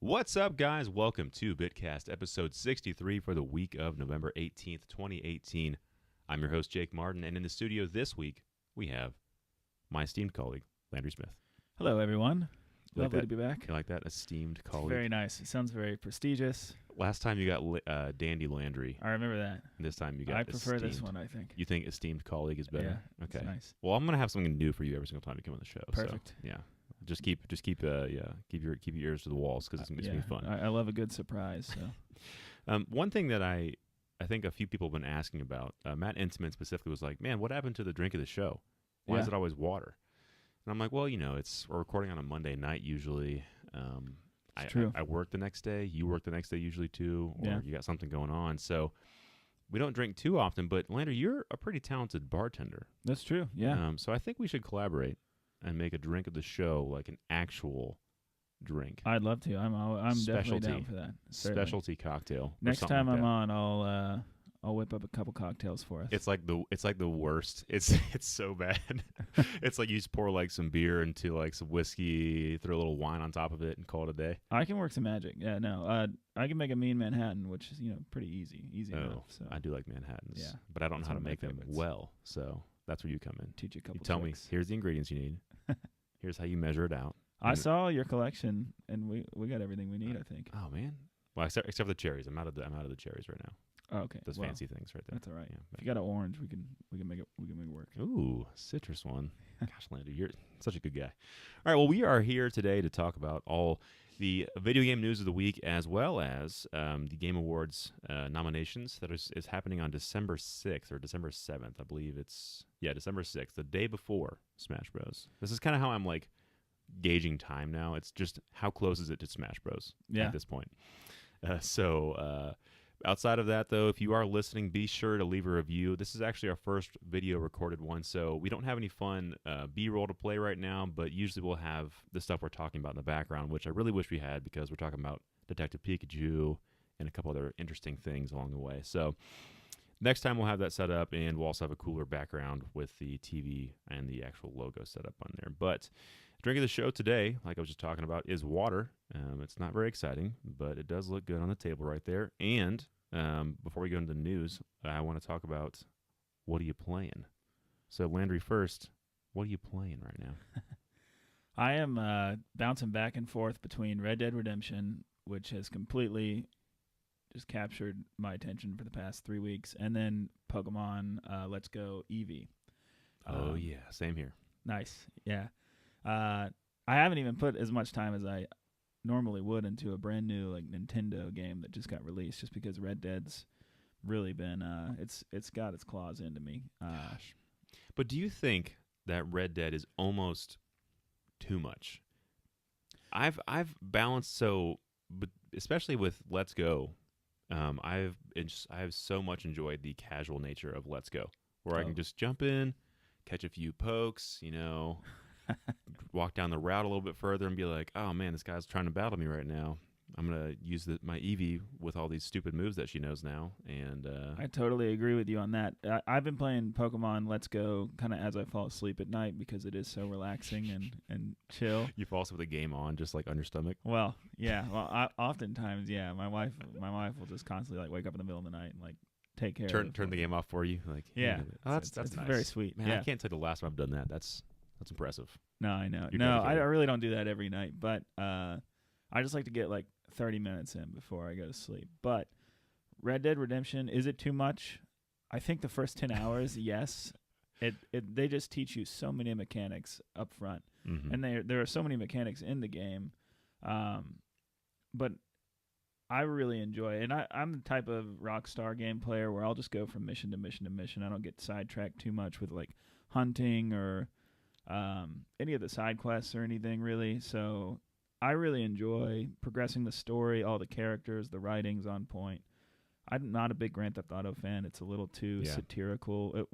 What's up, guys? Welcome to BitCast, episode 63 for the week of November 18th, 2018. I'm your host, Jake Martin, and in the studio this week, we have my esteemed colleague, Landry Smith. Hello, everyone. You like Lovely that? to be back. You like that? Esteemed colleague. Very nice. It sounds very prestigious. Last time you got Dandy Landry. I remember that. This time you got I prefer esteemed. this one, I think. You think esteemed colleague is better? Yeah, okay. it's nice. Well, I'm going to have something new for you every single time you come on the show. Perfect. So, yeah. Just keep your ears to the walls because it's gonna be fun. I love a good surprise. So, one thing that I think a few people have been asking about, Matt Intiman specifically was like, "Man, what happened to the drink of the show? Why is it always water?" And I'm like, "Well, we're recording on a Monday night usually. True. I work the next day. You work the next day usually too, or Yeah. you got something going on. So we don't drink too often. But Landry, you're a pretty talented bartender. that's true. Yeah. So I think we should collaborate and make a drink of the show like an actual drink. I'd love to. I'm definitely Specialty. down for that. Certainly. Specialty cocktail. or Next something time like I'm that. on, I'll whip up a couple cocktails for us. It's like the worst. It's so bad. It's like you just pour like some beer into like some whiskey, throw a little wine on top of it, and call it a day. I can work some magic. Yeah. No. I can make a mean Manhattan, which is pretty easy. Easy enough. So I do like Manhattans. Yeah. But I don't know That's how one to of my make them favorites. well. So that's where you come in. teach you a couple. You tell tricks. me, here's the ingredients you need. Here's how you measure it out. I saw your collection, and we got everything we need. I think. Oh man. Well, except for the cherries. I'm out of the cherries right now. Oh, okay. Those Well, fancy things right there. That's all right. Yeah, If you got an orange, we can make it work. Ooh, citrus one. Gosh, Landry, you're such a good guy. All right, well, we are here today to talk about all the video game news of the week, as well as the Game Awards nominations that is happening on December 6th or December 7th. I believe it's, December 6th, the day before Smash Bros. This is kind of how I'm, like, gauging time now. It's just how close is it to Smash Bros. At this point. Outside of that, though, if you are listening, be sure to leave a review. This is actually our first video recorded one, so we don't have any fun B-roll to play right now, but usually we'll have the stuff we're talking about in the background, which I really wish we had because we're talking about Detective Pikachu and a couple other interesting things along the way. So next time we'll have that set up, and we'll also have a cooler background with the TV and the actual logo set up on there. But drink of the show today, like I was just talking about, is water. It's not very exciting, but it does look good on the table right there. And before we go into the news, I want to talk about what are you playing? So, Landry, first, what are you playing right now? I am bouncing back and forth between Red Dead Redemption, which has completely just captured my attention for the past 3 weeks, and then Pokemon Let's Go Eevee. Oh, yeah, same here. Nice. Yeah. I haven't even put as much time as I normally would into a brand new like Nintendo game that just got released, just because Red Dead's really been it's got its claws into me. Gosh. But do you think that Red Dead is almost too much? I've balanced, but especially with Let's Go, I have so much enjoyed the casual nature of Let's Go, where I can just jump in, catch a few pokes, walk down the route a little bit further and be like, oh man, this guy's trying to battle me right now. I'm going to use my Eevee with all these stupid moves that she knows now. And I totally agree with you on that. I've been playing Pokemon Let's Go kind of as I fall asleep at night because it is so relaxing and chill. You fall asleep with the game on just like on your stomach? Well, yeah. Well, oftentimes, yeah. My wife will just constantly like wake up in the middle of the night and like take care of Turn the game off for you? Like, yeah. Oh, that's it's nice. very sweet. Man, yeah. I can't tell you the last time I've done that. That's impressive. No, I know. You're No, I dedicated. really don't do that every night, but I just like to get like 30 minutes in before I go to sleep. But Red Dead Redemption, is it too much? I think the first 10 hours, yes. They just teach you so many mechanics up front. Mm-hmm. And there are so many mechanics in the game. But I really enjoy it. And I'm the type of Rockstar game player where I'll just go from mission to mission to mission. I don't get sidetracked too much with like hunting or any of the side quests or anything really. So I really enjoy progressing the story, all the characters, the writing's on point. I'm not a big Grand Theft Auto fan. It's a little too satirical.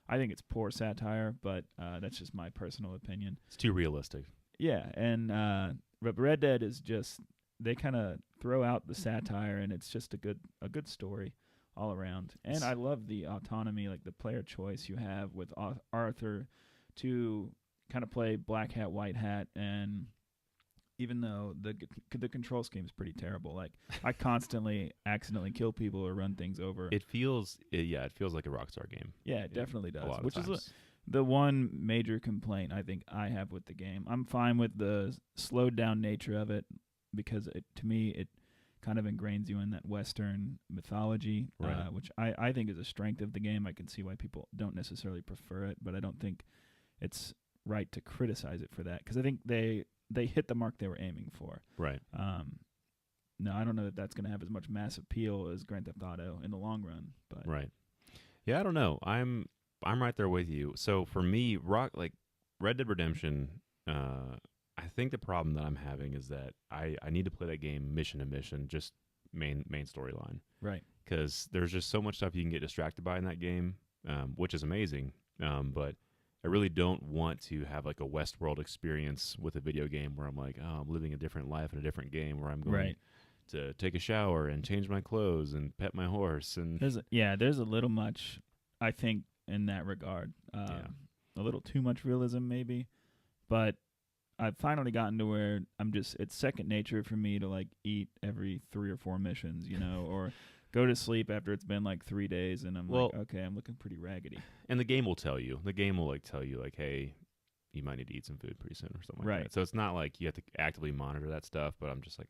I think it's poor satire, but that's just my personal opinion. It's too realistic. Yeah, and but Red Dead is just, they kind of throw out the satire, and it's just a good story all around. And I love the autonomy, like the player choice you have with Arthur to kind of play black hat, white hat, and even though the control scheme is pretty terrible. Like I constantly accidentally kill people or run things over. It feels like a Rockstar game. Yeah, it definitely does. A lot Which of times. is the one major complaint I think I have with the game. I'm fine with the slowed down nature of it because to me it kind of ingrains you in that Western mythology, Right. which I think is a strength of the game. I can see why people don't necessarily prefer it, but I don't think it's right to criticize it for that because I think they hit the mark they were aiming for. Right. No, I don't know that that's going to have as much mass appeal as Grand Theft Auto in the long run. But Right. Yeah, I don't know. I'm right there with you. So for me, Red Dead Redemption, I think the problem that I'm having is that I need to play that game mission to mission, just main storyline. Right. Because there's just so much stuff you can get distracted by in that game, which is amazing. But I really don't want to have like a Westworld experience with a video game where I'm like, oh, I'm living a different life in a different game where I'm going to take a shower and change my clothes and pet my horse. And there's a little much, I think, in that regard. A little too much realism maybe, but I've finally gotten to where it's second nature for me to like eat every 3 or 4 missions, or go to sleep after it's been like 3 days and I'm like, okay, I'm looking pretty raggedy. And the game will tell you. The game will like tell you like, hey, you might need to eat some food pretty soon or something like that. So it's not like you have to actively monitor that stuff, but I'm just like,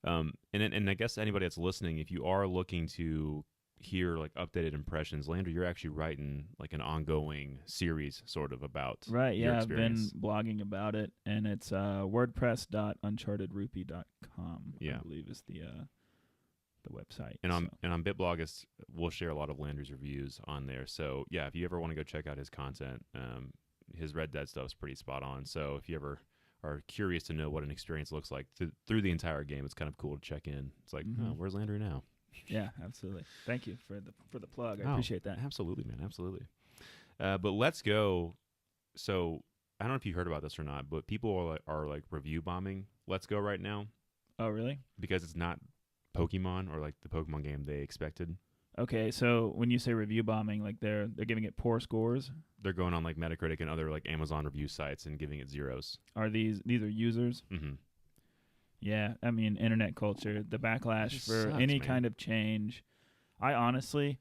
and I guess anybody that's listening, if you are looking to hear like updated impressions, Landry, you're actually writing like an ongoing series sort of about your experience. I've been blogging about it, and it's wordpress.unchartedrupee.com. I believe is the website. And on BitBlog, we'll share a lot of Landry's reviews on there. So yeah, if you ever want to go check out his content, his Red Dead stuff is pretty spot on. So if you ever are curious to know what an experience looks like through the entire game, it's kind of cool to check in. It's like, oh, where's Landry now? Yeah, absolutely. Thank you for the plug. I appreciate that. Absolutely, man. Absolutely. But let's go. So I don't know if you heard about this or not, but people are like review bombing Let's Go right now. Oh, really? Because it's not Pokemon or like the Pokemon game they expected. Okay, so when you say review bombing, like they're giving it poor scores? They're going on like Metacritic and other like Amazon review sites and giving it zeros. Are these are users? Mm-hmm. Yeah, I mean, internet culture, the backlash for any kind of change. I honestly,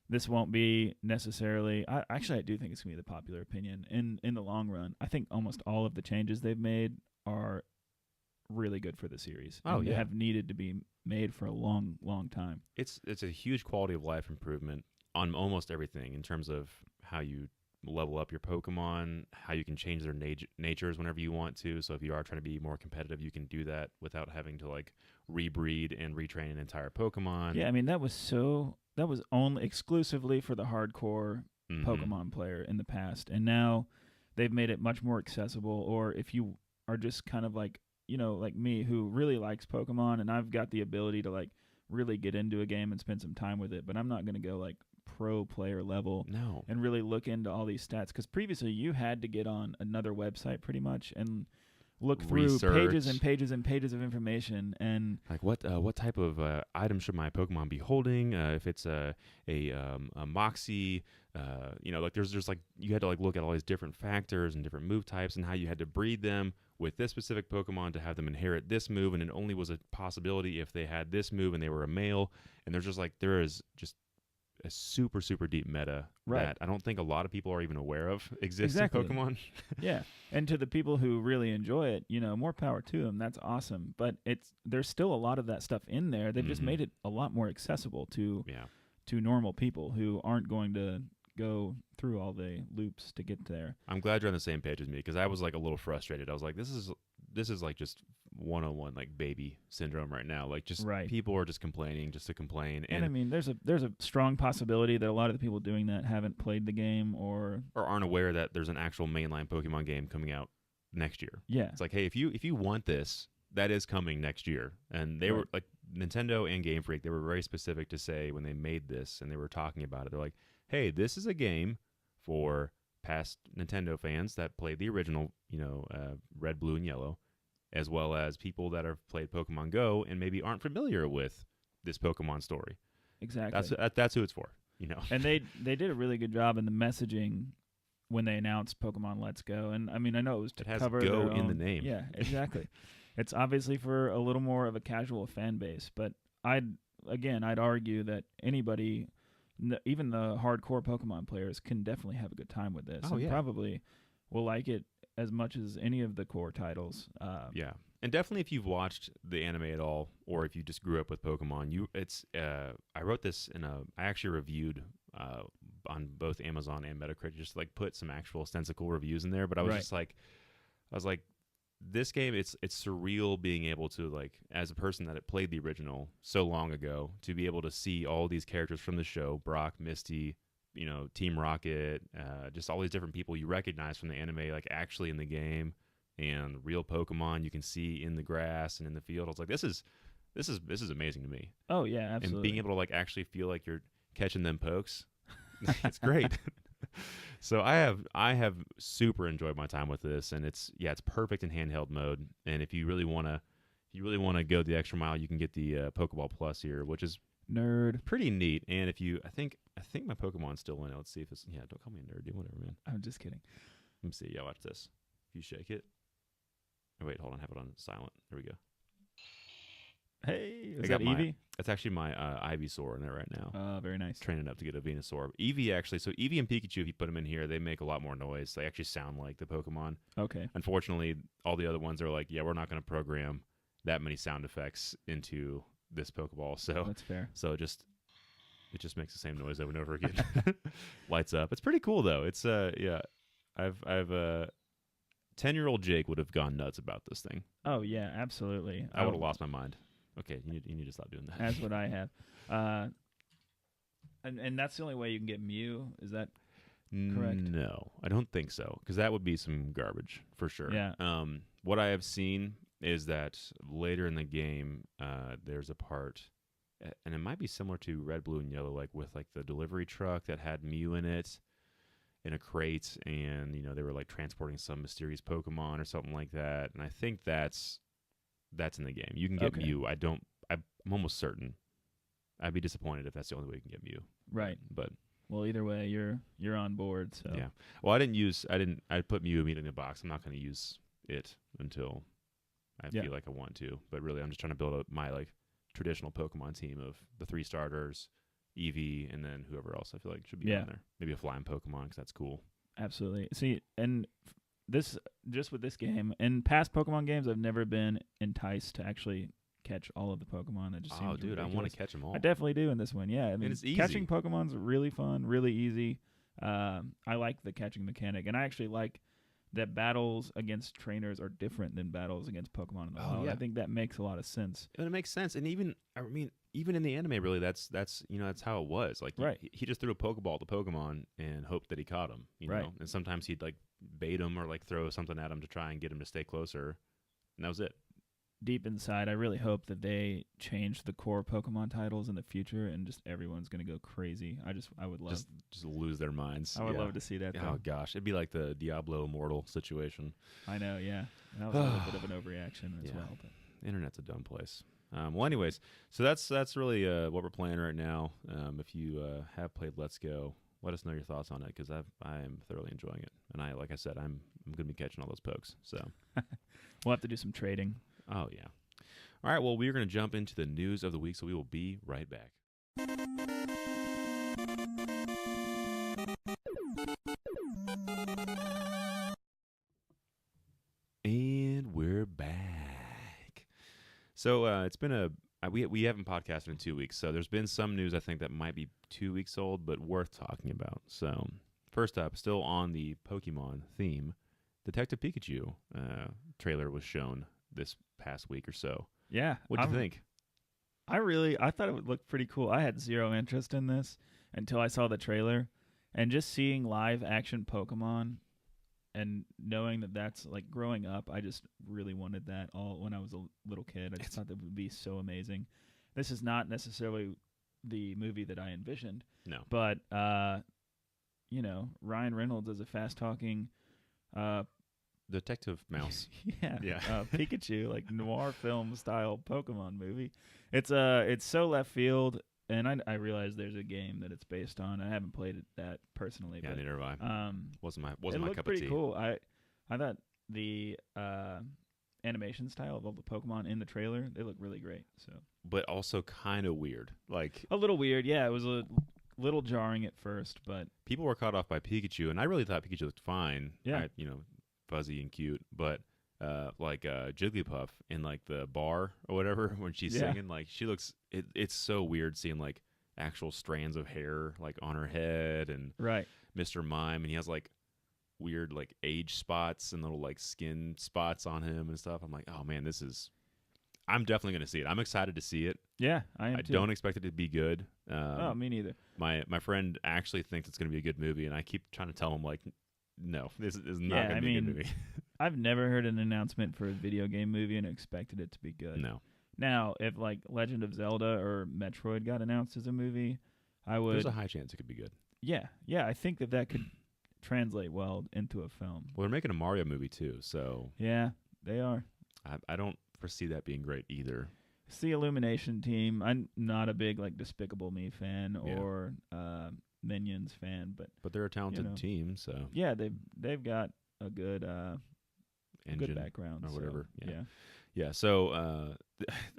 this won't be necessarily. I do think it's gonna be the popular opinion in the long run. I think almost all of the changes they've made are really good for the series. They have needed to be made for a long, long time. It's a huge quality of life improvement on almost everything in terms of how you level up your Pokemon, how you can change their natures whenever you want to. So if you are trying to be more competitive, you can do that without having to like rebreed and retrain an entire Pokemon. Yeah, I mean that was only exclusively for the hardcore Pokemon player in the past, and now they've made it much more accessible. Or if you are just kind of like, like me who really likes Pokemon, and I've got the ability to like really get into a game and spend some time with it, but I'm not going to go like pro player level and really look into all these stats, because previously you had to get on another website pretty much and look through pages and pages and pages of information, and like what type of item should my Pokemon be holding, if it's a Moxie, like there's like you had to like look at all these different factors and different move types and how you had to breed them with this specific Pokemon to have them inherit this move, and it only was a possibility if they had this move and they were a male. And there is just a super, super deep meta that I don't think a lot of people are even aware of exists in Pokemon. Yeah. And to the people who really enjoy it, more power to them. That's awesome. But there's still a lot of that stuff in there. They've just made it a lot more accessible to normal people who aren't going to go through all the loops to get there. I'm glad you're on the same page as me, because I was like a little frustrated. I was like, this is like just 101 like baby syndrome right now. Like just people are just complaining just to complain. And I mean, there's a strong possibility that a lot of the people doing that haven't played the game or aren't aware that there's an actual mainline Pokemon game coming out next year. Yeah. It's like, hey, if you want this, that is coming next year. And they were like, Nintendo and Game Freak, they were very specific to say when they made this and they were talking about it, they're like, hey, this is a game for past Nintendo fans that played the original, Red, Blue, and Yellow, as well as people that have played Pokemon Go and maybe aren't familiar with this Pokemon story. Exactly. That's who it's for, And they did a really good job in the messaging when they announced Pokemon Let's Go. And I mean, I know it was to it has cover Go their in own, the name. Yeah, exactly. It's obviously for a little more of a casual fan base, but I'd argue that anybody, even the hardcore Pokemon players, can definitely have a good time with this, Oh, and yeah. probably will like it as much as any of the core titles. Yeah, and definitely if you've watched the anime at all, or if you just grew up with Pokemon, I wrote this I actually reviewed on both Amazon and Metacritic, just like put some actual ostensible reviews in there. But I was Right. just like, this game, it's surreal being able to, like, as a person that had played the original so long ago, to be able to see all these characters from the show, Brock, Misty, Team Rocket, just all these different people you recognize from the anime, like actually in the game, and real Pokemon you can see in the grass and in the field. I was like, this is amazing to me. Oh yeah, absolutely. And being able to like actually feel like you're catching them pokes, it's great. So I have super enjoyed my time with this, and it's perfect in handheld mode. And if you really want to go the extra mile, you can get the Pokeball Plus here, which is Nerd. pretty neat. And if you, I think my Pokemon's still in it. Let's see if it's, don't call me a nerd, dude. Whatever, man. I'm just kidding. Let me see. Yeah, watch this. If you shake it. Oh, wait, hold on. Have it on silent. There we go. Hey, I is got that my- Eevee? That's actually my Ivysaur in there right now. Very nice. Training up to get a Venusaur. Eevee actually, so Eevee and Pikachu, if you put them in here, they make a lot more noise. They actually sound like the Pokemon. Okay. Unfortunately, all the other ones are like, we're not going to program that many sound effects into this Pokeball. So That's fair. So it just makes the same noise over and over again. Lights up. It's pretty cool though. It's I've 10-year-old Jake would have gone nuts about this thing. Oh yeah, absolutely. I would have lost my mind. Okay, you need to stop doing that. That's what I have. And that's the only way you can get Mew. Is that correct? No, I don't think so, because that would be some garbage for sure. Yeah. What I have seen is that later in the game, there's a part, and it might be similar to Red, Blue, and Yellow, like with like the delivery truck that had Mew in it, in a crate, and they were like transporting some mysterious Pokemon or something like that. And I think that's in the game. You can get Okay. Mew. I'm almost certain. I'd be disappointed if that's the only way you can get Mew. Right. But Well, either way, you're on board. So yeah. Well, I put Mew immediately in the box. I'm not going to use it until I feel like I want to. But really, I'm just trying to build up my like traditional Pokemon team of the 3 starters, Eevee, and then whoever else I feel like should be on there. Maybe a flying Pokemon, because that's cool. Absolutely. See, and this just with this game, in past Pokemon games, I've never been enticed to actually catch all of the Pokemon. That just seems dude, ridiculous. I want to catch them all. I definitely do in this one. Yeah, I mean, it's easy. catching Pokemon's really fun, really easy. I like the catching mechanic, and I actually like that battles against trainers are different than battles against Pokemon in the wild. yeah. I think that makes a lot of sense. And it makes sense. And even in the anime, really, that's how it was. Like, Right. he just threw a Pokeball to Pokemon and hoped that he caught him. Right. know? And sometimes he'd like bait him or like throw something at him to try and get him to stay closer. And that was it. Deep inside, I really hope that they change the core Pokemon titles in the future, and just everyone's gonna go crazy. I would love Just lose their minds. I would love to see that. Oh Though. gosh, it'd be like the Diablo Immortal situation. I know, yeah. That was a little bit of an overreaction as Yeah. well. But. The internet's a dumb place. Well, anyways, so that's really what we're playing right now. If you have played Let's Go, let us know your thoughts on it, because I am thoroughly enjoying it, and like I said, I'm gonna be catching all those pokes. So We'll have to do some trading. oh yeah. All right. Well, we're gonna jump into the news of the week, so we will be right back. And we're back. So it's been we haven't podcasted in 2 weeks, so there's been some news I think that might be 2 weeks old, but worth talking about. So first up, still on the Pokemon theme, Detective Pikachu trailer was shown this past week or so. Yeah. What'd you think? I thought it would look pretty cool. I had zero interest in this until I saw the trailer, and just seeing live action Pokemon and knowing that that's like growing up, I just really wanted that all when I was a little kid. I just thought that would be so amazing. This is not necessarily the movie that I envisioned. No. But Ryan Reynolds is a fast talking Detective Mouse. yeah. Pikachu, like noir film style Pokemon movie. It's so left field, and I realize there's a game that it's based on. I haven't played that personally. Yeah, but, neither have I. Wasn't my it cup looked of pretty tea. cool. I thought the animation style of all the Pokemon in the trailer. They look really great. So, but also kind of weird. Like a little weird. Yeah, it was a little jarring at first, but people were caught off by Pikachu, and I really thought Pikachu looked fine. Yeah. Fuzzy and cute, but Jigglypuff in like the bar or whatever when she's singing, like she looks. It's so weird seeing like actual strands of hair like on her head, and right. Mr. Mime, and he has like weird like age spots and little like skin spots on him and stuff. I'm like, oh man, I'm definitely gonna see it. I'm excited to see it. Yeah, I am. I don't expect it to be good. Me neither. My friend actually thinks it's gonna be a good movie, and I keep trying to tell him like, no, this is not gonna be a good movie. I've never heard an announcement for a video game movie and expected it to be good. No. Now, if like Legend of Zelda or Metroid got announced as a movie, I would. There's a high chance it could be good. Yeah, I think that could translate well into a film. Well, they're making a Mario movie too, so yeah, they are. I don't foresee that being great either. It's the Illumination team. I'm not a big like Despicable Me fan or Minions fan, but they're a talented team, so yeah, they've got a good engine good background or whatever. So, yeah. So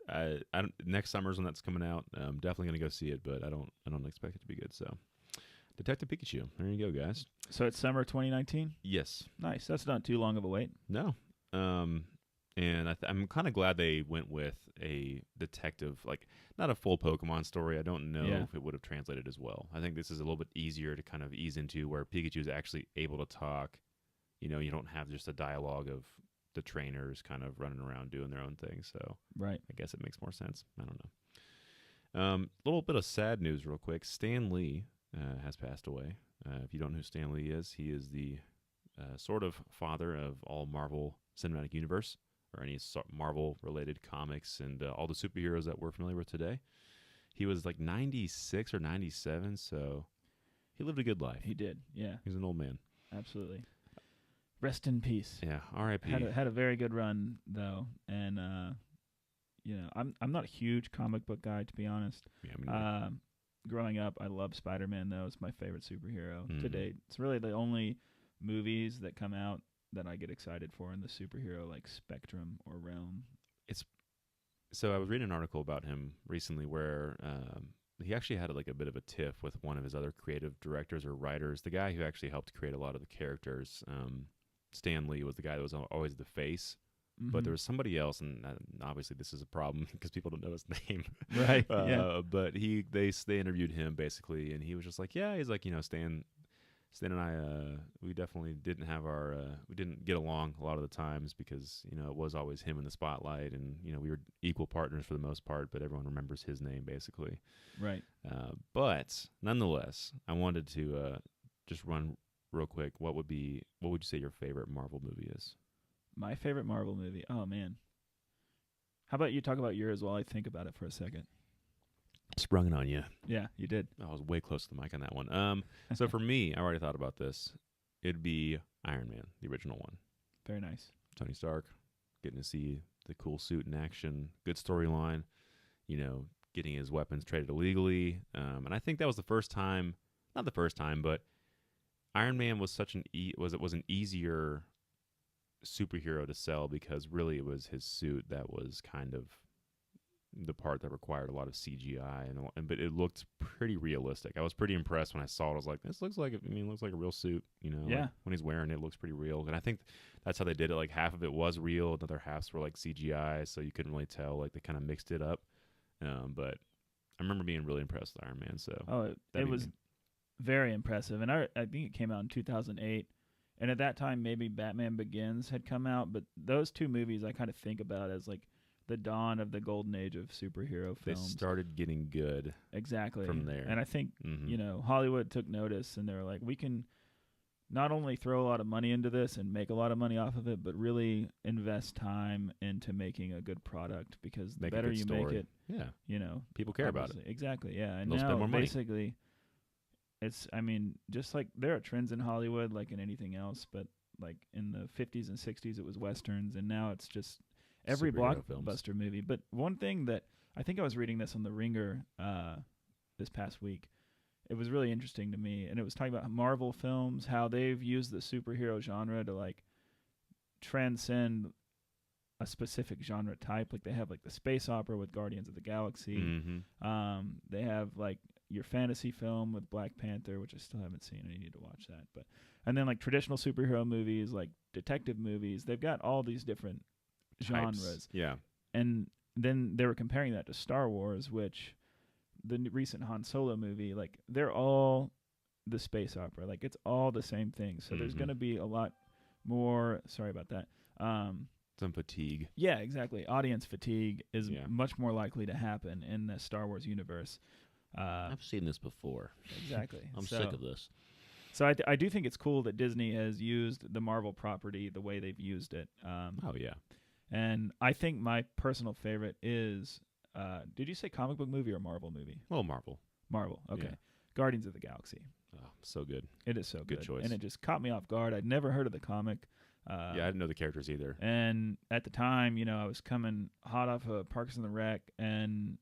I don't, next summer's when that's coming out. I'm definitely gonna go see it, but I don't expect it to be good. So Detective Pikachu. There you go, guys. So it's summer 2019. Yes. Nice. That's not too long of a wait. No. And I'm kind of glad they went with a detective, like not a full Pokemon story. I don't know if it would have translated as well. I think this is a little bit easier to kind of ease into, where Pikachu is actually able to talk. You don't have just a dialogue of the trainers kind of running around doing their own thing. So right. I guess it makes more sense. I don't know. A little bit of sad news real quick. Stan Lee has passed away. If you don't know who Stan Lee is, he is the sort of father of all Marvel Cinematic Universe, or any Marvel-related comics and all the superheroes that we're familiar with today. He was like 96 or 97, so he lived a good life. He did, yeah. He's an old man. Absolutely. Rest in peace. Yeah, R.I.P. Had a very good run though, and I'm not a huge comic book guy, to be honest. Yeah, growing up, I loved Spider-Man though. It's my favorite superhero to date. It's really the only movies that come out that I get excited for in the superhero like spectrum or realm. So I was reading an article about him recently where he actually had like a bit of a tiff with one of his other creative directors or writers. The guy who actually helped create a lot of the characters, Stan Lee, was the guy that was always the face. Mm-hmm. But there was somebody else, and obviously this is a problem because people don't know his name. Right. But they interviewed him basically, and he was just like, he's like, Stan and I, we definitely didn't have we didn't get along a lot of the times because, it was always him in the spotlight, and, we were equal partners for the most part, but everyone remembers his name basically. Right. But nonetheless, I wanted to just run real quick. What would you say your favorite Marvel movie is? My favorite Marvel movie? Oh, man. How about you talk about yours while I think about it for a second? Sprung it on you. Yeah, you did. I was way close to the mic on that one. So for me, I already thought about this. It'd be Iron Man, the original one. Very nice. Tony Stark, getting to see the cool suit in action, good storyline, getting his weapons traded illegally. And I think that was the first time, not the first time, but Iron Man was was an easier superhero to sell because really it was his suit that was kind of the part that required a lot of CGI, but it looked pretty realistic. I was pretty impressed when I saw it. I was like, this looks like a real suit, Yeah. Like when he's wearing it, it looks pretty real. And I think that's how they did it. Like half of it was real, the other halves were like CGI, so you couldn't really tell. Like they kind of mixed it up. But I remember being really impressed with Iron Man. So it was very impressive, and I think it came out in 2008. And at that time, maybe Batman Begins had come out, but those two movies I kind of think about as like the dawn of the golden age of superhero films. They started getting good exactly from there. And I think, Hollywood took notice, and they were like, we can not only throw a lot of money into this and make a lot of money off of it, but really invest time into making a good product, because the better you make it, people care about it. Exactly, yeah. And they'll now spend more money. Basically, it's, just like there are trends in Hollywood like in anything else, but like in the 50s and 60s it was Westerns, and now it's just every blockbuster movie. But one thing that I think I was reading this on The Ringer this past week, it was really interesting to me, and it was talking about Marvel films, how they've used the superhero genre to like transcend a specific genre type. Like they have like the space opera with Guardians of the Galaxy. They have like your fantasy film with Black Panther, which I still haven't seen. I need to watch that. But and then like traditional superhero movies, like detective movies. They've got all these different genres. Yeah. And then they were comparing that to Star Wars, which the recent Han Solo movie, like they're all the space opera. Like it's all the same thing. So there's going to be a lot more. Sorry about that. Some fatigue. Yeah, exactly. Audience fatigue is much more likely to happen in the Star Wars universe. I've seen this before. Exactly. I'm sick of this. So I do think it's cool that Disney has used the Marvel property the way they've used it. Oh, yeah. And I think my personal favorite is, did you say comic book movie or Marvel movie? Well, Marvel. Marvel, okay. Yeah. Guardians of the Galaxy. Oh, so good. It is so good. Good choice. And it just caught me off guard. I'd never heard of the comic. Yeah, I didn't know the characters either. And at the time, I was coming hot off of Parks and the Rec and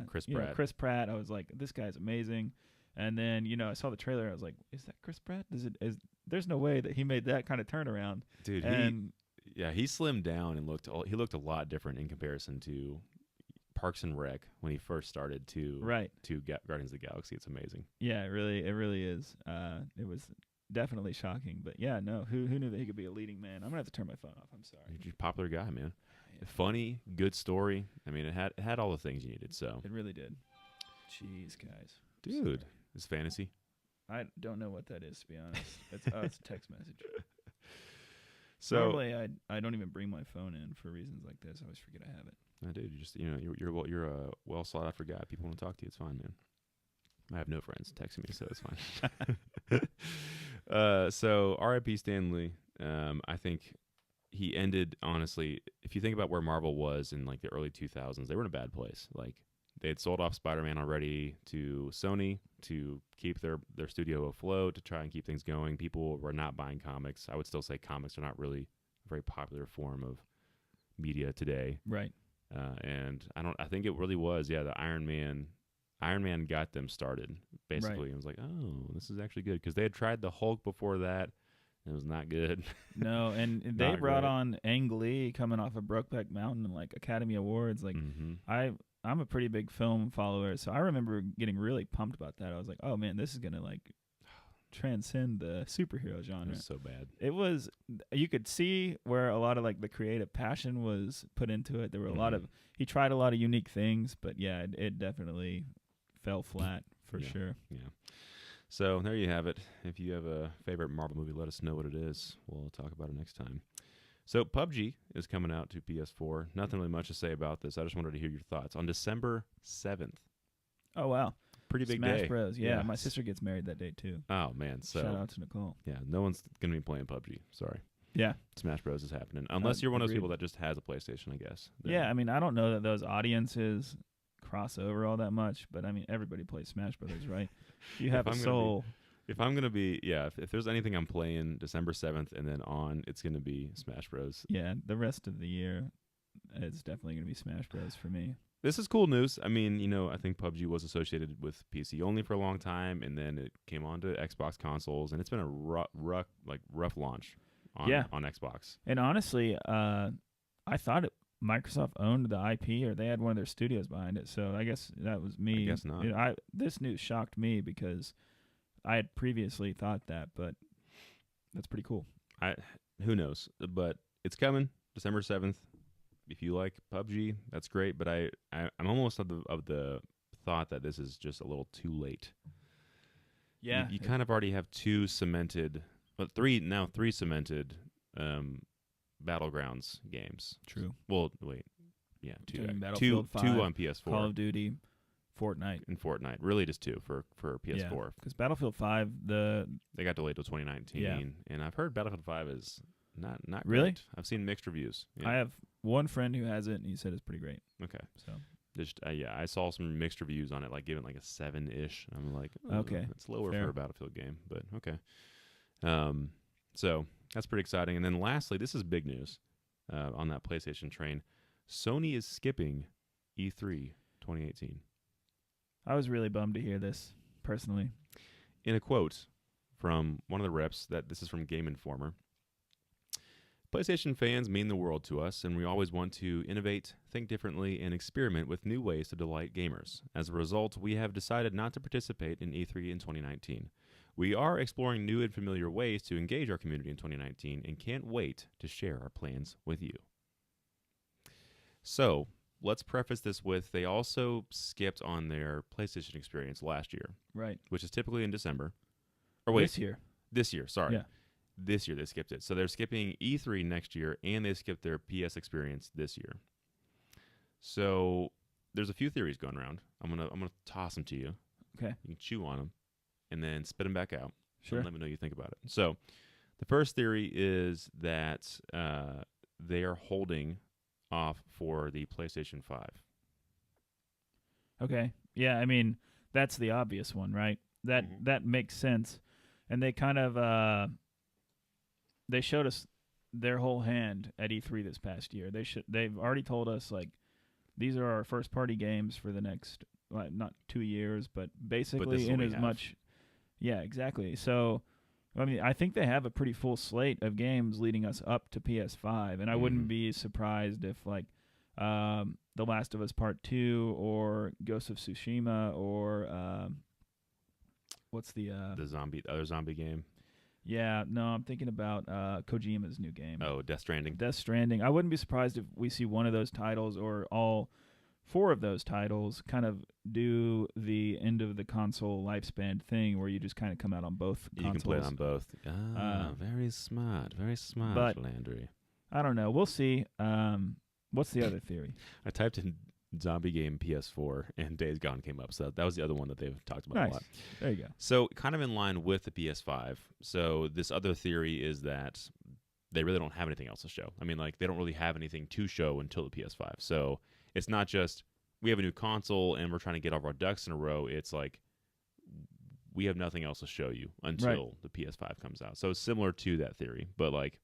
Chris Pratt. Chris Pratt. I was like, this guy's amazing. And then, I saw the trailer. I was like, is that Chris Pratt? There's no way that he made that kind of turnaround. Dude, he slimmed down and looked a lot different in comparison to Parks and Rec when he first started to Guardians of the Galaxy. It's amazing. Yeah, it really is. It was definitely shocking, but yeah, no, who knew that he could be a leading man? I'm gonna have to turn my phone off. I'm sorry. He's a popular guy, man. Yeah. Funny, good story. I mean, it had all the things you needed. So it really did. Jeez, guys, dude, it's fantasy. I don't know what that is, to be honest. It's a text message. So normally I don't even bring my phone in for reasons like this. I always forget I have it. No, dude, you just you're a well sought after guy. People want to talk to you. It's fine, man. I have no friends texting me, so it's fine. So R.I.P. Stan Lee. I think he ended, honestly, if you think about where Marvel was in like the early 2000s, they were in a bad place. Like they had sold off Spider-Man already to Sony to keep their studio afloat, to try and keep things going. People were not buying comics. I would still say comics are not really a very popular form of media today. Right. And I think it really was, the Iron Man got them started, basically. Right. It was like, oh, this is actually good. Because they had tried the Hulk before that. And it was not good. No, and they brought on Ang Lee coming off of Brokeback Mountain and, like, Academy Awards. Like, I'm a pretty big film follower, so I remember getting really pumped about that. I was like, oh, man, this is going to, like, transcend the superhero genre. It was so bad. It was, you could see where a lot of, like, the creative passion was put into it. There were a lot of, he tried a lot of unique things, but, yeah, it definitely fell flat for sure. Yeah. So there you have it. If you have a favorite Marvel movie, let us know what it is. We'll talk about it next time. So PUBG is coming out to PS4. Nothing really much to say about this. I just wanted to hear your thoughts. On December 7th. Oh, wow. Pretty big Smash day. Bros. Yeah, my sister gets married that day, too. Oh, man. So shout out to Nicole. Yeah, no one's going to be playing PUBG. Sorry. Yeah. Smash Bros. Is happening. Unless you're one of those people that just has a PlayStation, I guess. Yeah, I mean, I don't know that those audiences cross over all that much, but I mean, everybody plays Smash Brothers, right? You have a soul. If I'm gonna be, if there's anything I'm playing December 7th and then on, it's gonna be Smash Bros. Yeah, the rest of the year, it's definitely gonna be Smash Bros. For me. This is cool news. I mean, I think PUBG was associated with PC only for a long time, and then it came on to Xbox consoles, and it's been a rough launch on Xbox. And honestly, I thought Microsoft owned the IP, or they had one of their studios behind it. So I guess that was me. I guess not. This news shocked me because I had previously thought that, but that's pretty cool. Who knows? But it's coming December 7th. If you like PUBG, that's great. But I'm almost of the thought that this is just a little too late. Yeah, you kind of already have three cemented Battlegrounds games. True. Well, wait, yeah, two Battlefield 5, two on PS4, Call of Duty, Fortnite, and Fortnite. Really, just two for PS4. Because Battlefield 5, they got delayed till 2019, and I've heard Battlefield 5 is not really great. I've seen mixed reviews. Yeah. I have one friend who has it, and he said it's pretty great. Okay, so just I saw some mixed reviews on it, like giving like a 7-ish. I'm like, okay, it's lower fair for a Battlefield game, but okay. So that's pretty exciting. And then lastly, this is big news on that PlayStation train. Sony is skipping E3 2018. I was really bummed to hear this, personally. In a quote from one of the reps, this is from Game Informer, PlayStation fans mean the world to us, and we always want to innovate, think differently, and experiment with new ways to delight gamers. As a result, we have decided not to participate in E3 in 2019. We are exploring new and familiar ways to engage our community in 2019 and can't wait to share our plans with you. So, let's preface this with they also skipped on their PlayStation experience last year, Right. which is typically in December. Or wait, This year. sorry. Yeah. This year they skipped it. So they're skipping E3 next year, and they skipped their PS experience this year. So there's a few theories going around. I'm gonna toss them to you. Okay. You can chew on them, and then spit them back out. Sure. And let me know what you think about it. So the first theory is that they are holding off for the PlayStation 5. Okay. Yeah, I mean, that's the obvious one, right? That makes sense. And they kind of they showed us their whole hand at E3 this past year. They've already told us like these are our first party games for the next not 2 years, but basically in as much. Yeah, exactly. So I mean, I think they have a pretty full slate of games leading us up to PS5, and I wouldn't be surprised if like The Last of Us Part 2 or Ghost of Tsushima or what's the other zombie game? Yeah, no, I'm thinking about Kojima's new game. Oh, Death Stranding. Death Stranding. I wouldn't be surprised if we see one of those titles or all 4 of those titles kind of do the end of the console lifespan thing where you just kind of come out on both consoles. You can play it on both. Very smart, but Landry. I don't know. We'll see. What's the other theory? I typed in zombie game PS4 and Days Gone came up. So that was the other one that they've talked about a lot. There you go. So kind of in line with the PS5. So this other theory is that they really don't have anything else to show. I mean, like they don't really have anything to show until the PS5. So it's not just we have a new console and we're trying to get all of our ducks in a row. It's like we have nothing else to show you until the PS5 comes out. So it's similar to that theory, but like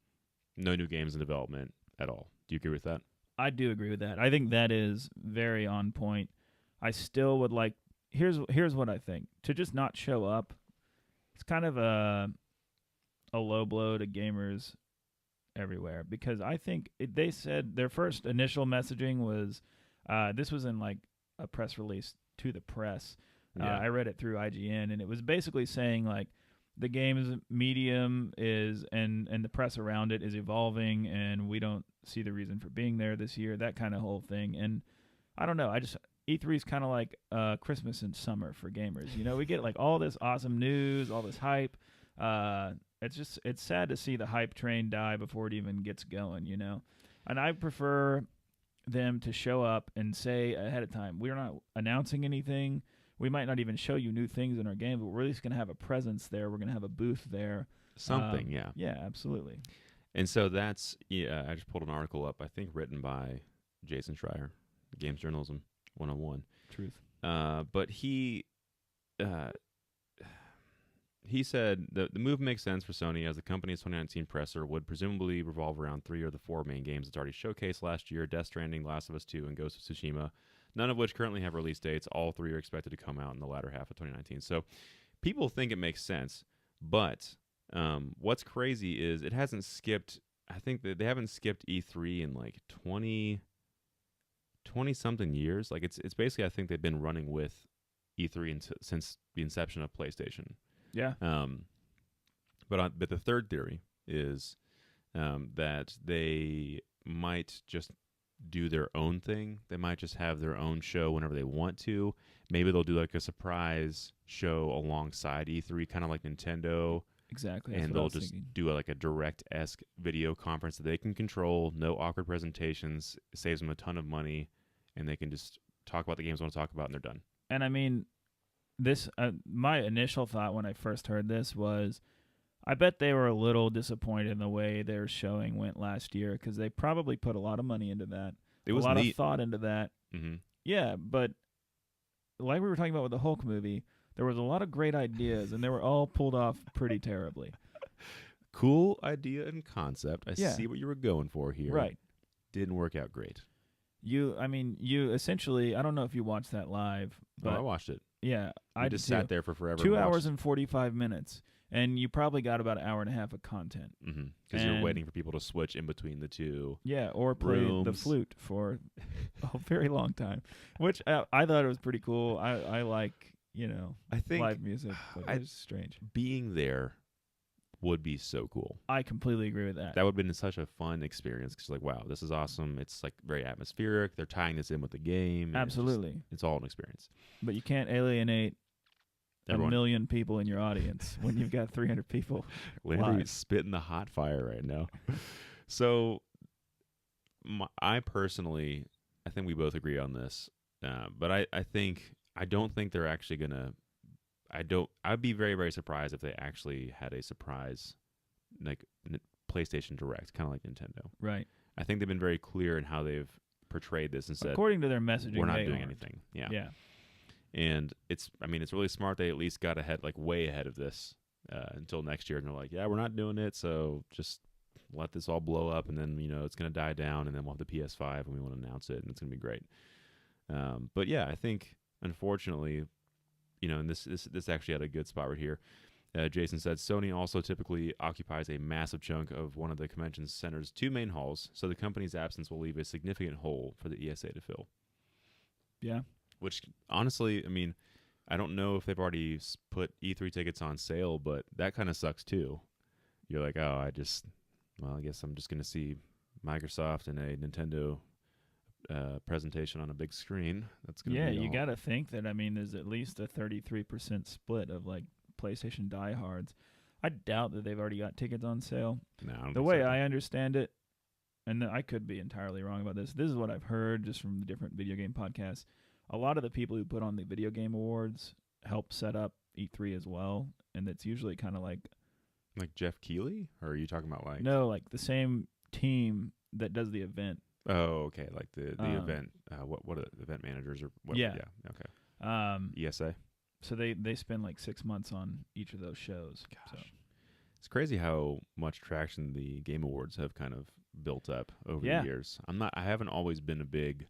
no new games in development at all. Do you agree with that? I do agree with that. I think that is very on point. I still would like here's what I think. To just not show up, it's kind of a low blow to gamers everywhere because I think they said their first initial messaging was this was in like a press release to the press. Yeah. I read it through IGN and it was basically saying like the game's medium is and the press around it is evolving and we don't see the reason for being there this year, that kind of whole thing. And I don't know, E3 is kind of like Christmas and summer for gamers. You know, we get like all this awesome news, all this hype. It's sad to see the hype train die before it even gets going, you know. And I prefer them to show up and say ahead of time, we're not announcing anything. We might not even show you new things in our game, but we're at least going to have a presence there. We're going to have a booth there. Something, yeah. Yeah, absolutely. And so that's, I just pulled an article up, I think written by Jason Schreier, Games Journalism 101. Truth. But he said the move makes sense for Sony as the company's 2019 presser would presumably revolve around 3 of the 4 main games it's already showcased last year, Death Stranding, Last of Us 2, and Ghost of Tsushima, none of which currently have release dates. All 3 are expected to come out in the latter half of 2019. So people think it makes sense, but what's crazy is it hasn't skipped, I think that they haven't skipped E3 in like 20-something years. Like it's basically, I think they've been running with E3 since the inception of PlayStation. Yeah. But the third theory is that they might just do their own thing. They might just have their own show whenever they want to. Maybe they'll do like a surprise show alongside E3, kind of like Nintendo. Exactly. And they'll just do like a direct-esque video conference that they can control, no awkward presentations, it saves them a ton of money, and they can just talk about the games they want to talk about, and they're done. And I mean, this my initial thought when I first heard this was, I bet they were a little disappointed in the way their showing went last year because they probably put a lot of money into that. It was a lot neat. of thought into that. Mm-hmm. Yeah, but like we were talking about with the Hulk movie, there was a lot of great ideas, and they were all pulled off pretty terribly. Cool idea and concept. I Yeah. see what you were going for here. Right. Didn't work out great. You essentially, I don't know if you watched that live, but I watched it. yeah, I I just did too. sat there for forever. 2 and hours watched. and 45 minutes. and you probably got about an hour and a half of content. Because you're And- waiting for people to switch in between the two. Yeah, or play the Rooms. flute for a very long time, which I thought it was pretty cool. I like, I think live music, but I- it's strange. being there would be so cool. I completely agree with that. That would have been such a fun experience because, like, wow, this is awesome. It's like very atmospheric. They're tying this in with the game. and Absolutely. it's all an experience. But you can't alienate Everyone, a million people in your audience when you've got 300 people. Landry live. is spitting the hot fire right now. So, I personally, I think we both agree on this. But I don't think they're actually gonna. I'd be very, very surprised if they actually had a surprise, like PlayStation Direct, kind of like Nintendo. Right. I think they've been very clear in how they've portrayed this and said, According to their messaging, we're not they doing aren't. anything. Yeah. Yeah. And it's really smart. They at least got ahead, like way ahead of this until next year. And they're like, yeah, we're not doing it. So just let this all blow up. And then, it's going to die down. And then we'll have the PS5 and we want to announce it. And it's going to be great. But yeah, I think, unfortunately, and this actually had a good spot right here. Jason said, Sony also typically occupies a massive chunk of one of the convention center's two main halls. So the company's absence will leave a significant hole for the ESA to fill. Yeah. Which, honestly, I don't know if they've already put E3 tickets on sale, but that kind of sucks too. You're like, oh, I guess I'm just going to see Microsoft and a Nintendo presentation on a big screen. That's going to be you got to think that, there's at least a 33% split of, like, PlayStation diehards. I doubt that they've already got tickets on sale. No, I don't The think way so. I understand it, and I could be entirely wrong about this, this is what I've heard just from the different video game podcasts. A lot of the people who put on the video game awards help set up E3 as well, and it's usually kind of like Jeff Keighley? Or are you talking about like... no, like the same team that does the event. Oh, okay. Like the event... what are the event managers or... What, Yeah. Yeah, okay. ESA? So they spend like 6 months on each of those shows. Gosh. So. It's crazy how much traction the Game Awards have kind of built up over Yeah. the years. I haven't always been a big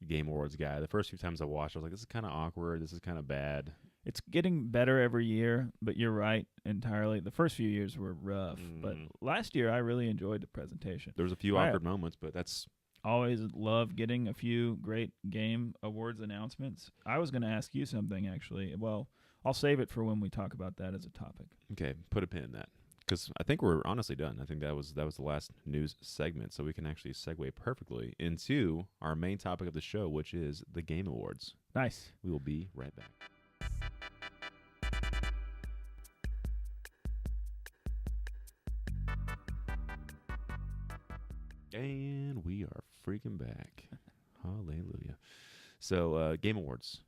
Game Awards guy. The first few times I watched, I was like, this is kind of awkward. This is kind of bad. It's getting better every year, but you're right entirely. The first few years were rough, but last year I really enjoyed the presentation. There was a few awkward moments, but that's... Always love getting a few great game awards announcements. I was going to ask you something, actually. Well, I'll save it for when we talk about that as a topic. Okay, put a pin in that. Because I think we're honestly done. I think that was the last news segment, so we can actually segue perfectly into our main topic of the show, which is the Game Awards. Nice. We will be right back. And we are freaking back. Hallelujah. So, Game Awards,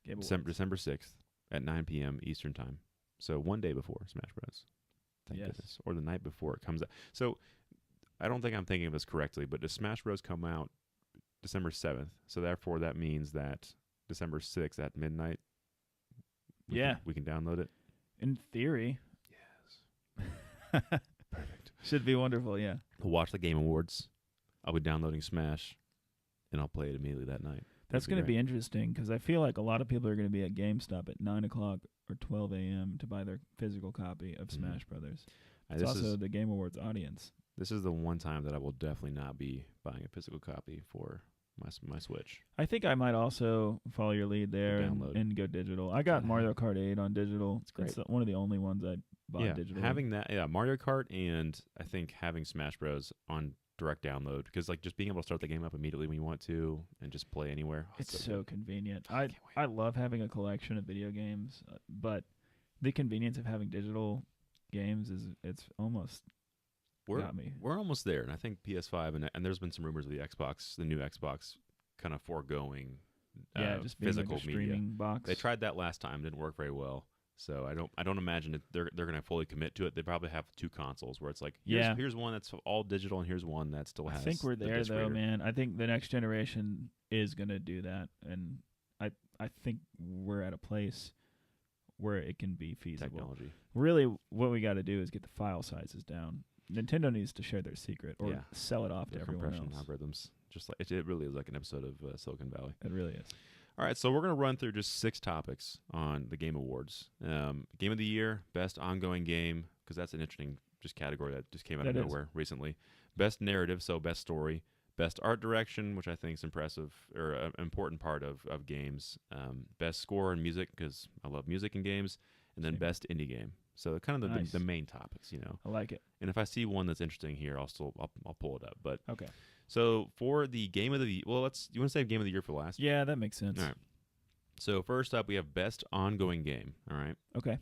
Game December 6th at 9 p.m. Eastern Time. So, one day before Smash Bros. Thank Yes. goodness. Or the night before it comes out. So, I don't think I'm thinking of this correctly, but does Smash Bros. Come out December 7th? So, therefore, that means that December 6th at midnight, we can download it? In theory. Yes. Perfect. Should be wonderful, yeah. We'll watch the Game Awards. I'll be downloading Smash, and I'll play it immediately that night. That's going to be interesting because I feel like a lot of people are going to be at GameStop at 9 o'clock or 12 a.m. to buy their physical copy of Smash Brothers. It's also the Game Awards audience. This is the one time that I will definitely not be buying a physical copy for my Switch. I think I might also follow your lead there download. and go digital. I got Mario Kart 8 on digital. It's great. One of the only ones I bought digital. Having that, Mario Kart, and I think having Smash Bros. On direct download, because like just being able to start the game up immediately when you want to and just play anywhere. It's so convenient. I can't wait. I love having a collection of video games, but the convenience of having digital games it's almost got me. We're almost there, and I think PS5 and there's been some rumors of the new Xbox kind of foregoing just being physical like a streaming media. box. They tried that last time, didn't work very well. So I don't imagine that they're going to fully commit to it. They probably have two consoles where it's like here's one that's all digital and here's one that still has. I think we're the there disc though, reader. man. I think the next generation is going to do that, and I think we're at a place where it can be feasible. Technology. Really, what we got to do is get the file sizes down. Nintendo needs to share their secret or sell it off to The everyone compression else. algorithms, just like it really is like an episode of Silicon Valley. It really is. All right, so we're going to run through just 6 topics on the Game Awards. Game of the Year, Best Ongoing Game, because that's an interesting just category that just came out of nowhere recently. Best Narrative, so Best Story. Best Art Direction, which I think is impressive, or an important part of games. Best Score and Music, because I love music in games. And then Best Indie Game. So kind of the main topics, you know. I like it. And if I see one that's interesting here, I'll pull it up. But okay. So for the Game of the you want to say Game of the Year for last? Yeah, that makes sense. All right. So first up, we have Best Ongoing Game. All right. Okay.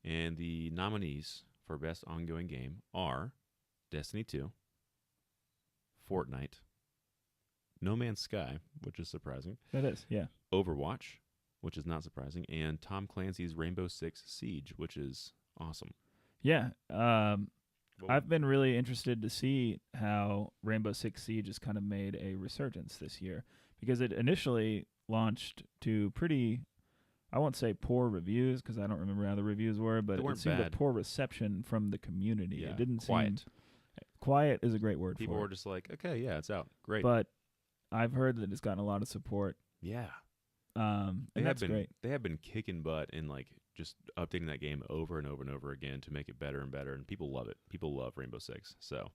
And the nominees for Best Ongoing Game are Destiny 2, Fortnite, No Man's Sky, which is surprising. That is, yeah. Overwatch, which is not surprising, and Tom Clancy's Rainbow Six Siege, which is awesome. Yeah. I've been really interested to see how Rainbow Six Siege has kind of made a resurgence this year, because it initially launched to pretty, I won't say poor reviews, because I don't remember how the reviews were, but it seemed a poor reception from the community. Yeah, it didn't quiet. seem... Quiet is a great word People for it. were just like, okay, yeah, it's out. Great. But I've heard that it's gotten a lot of support. Yeah. And that's great. They have been kicking butt and like just updating that game over and over and over again to make it better and better, and people love it. People love Rainbow Six. So,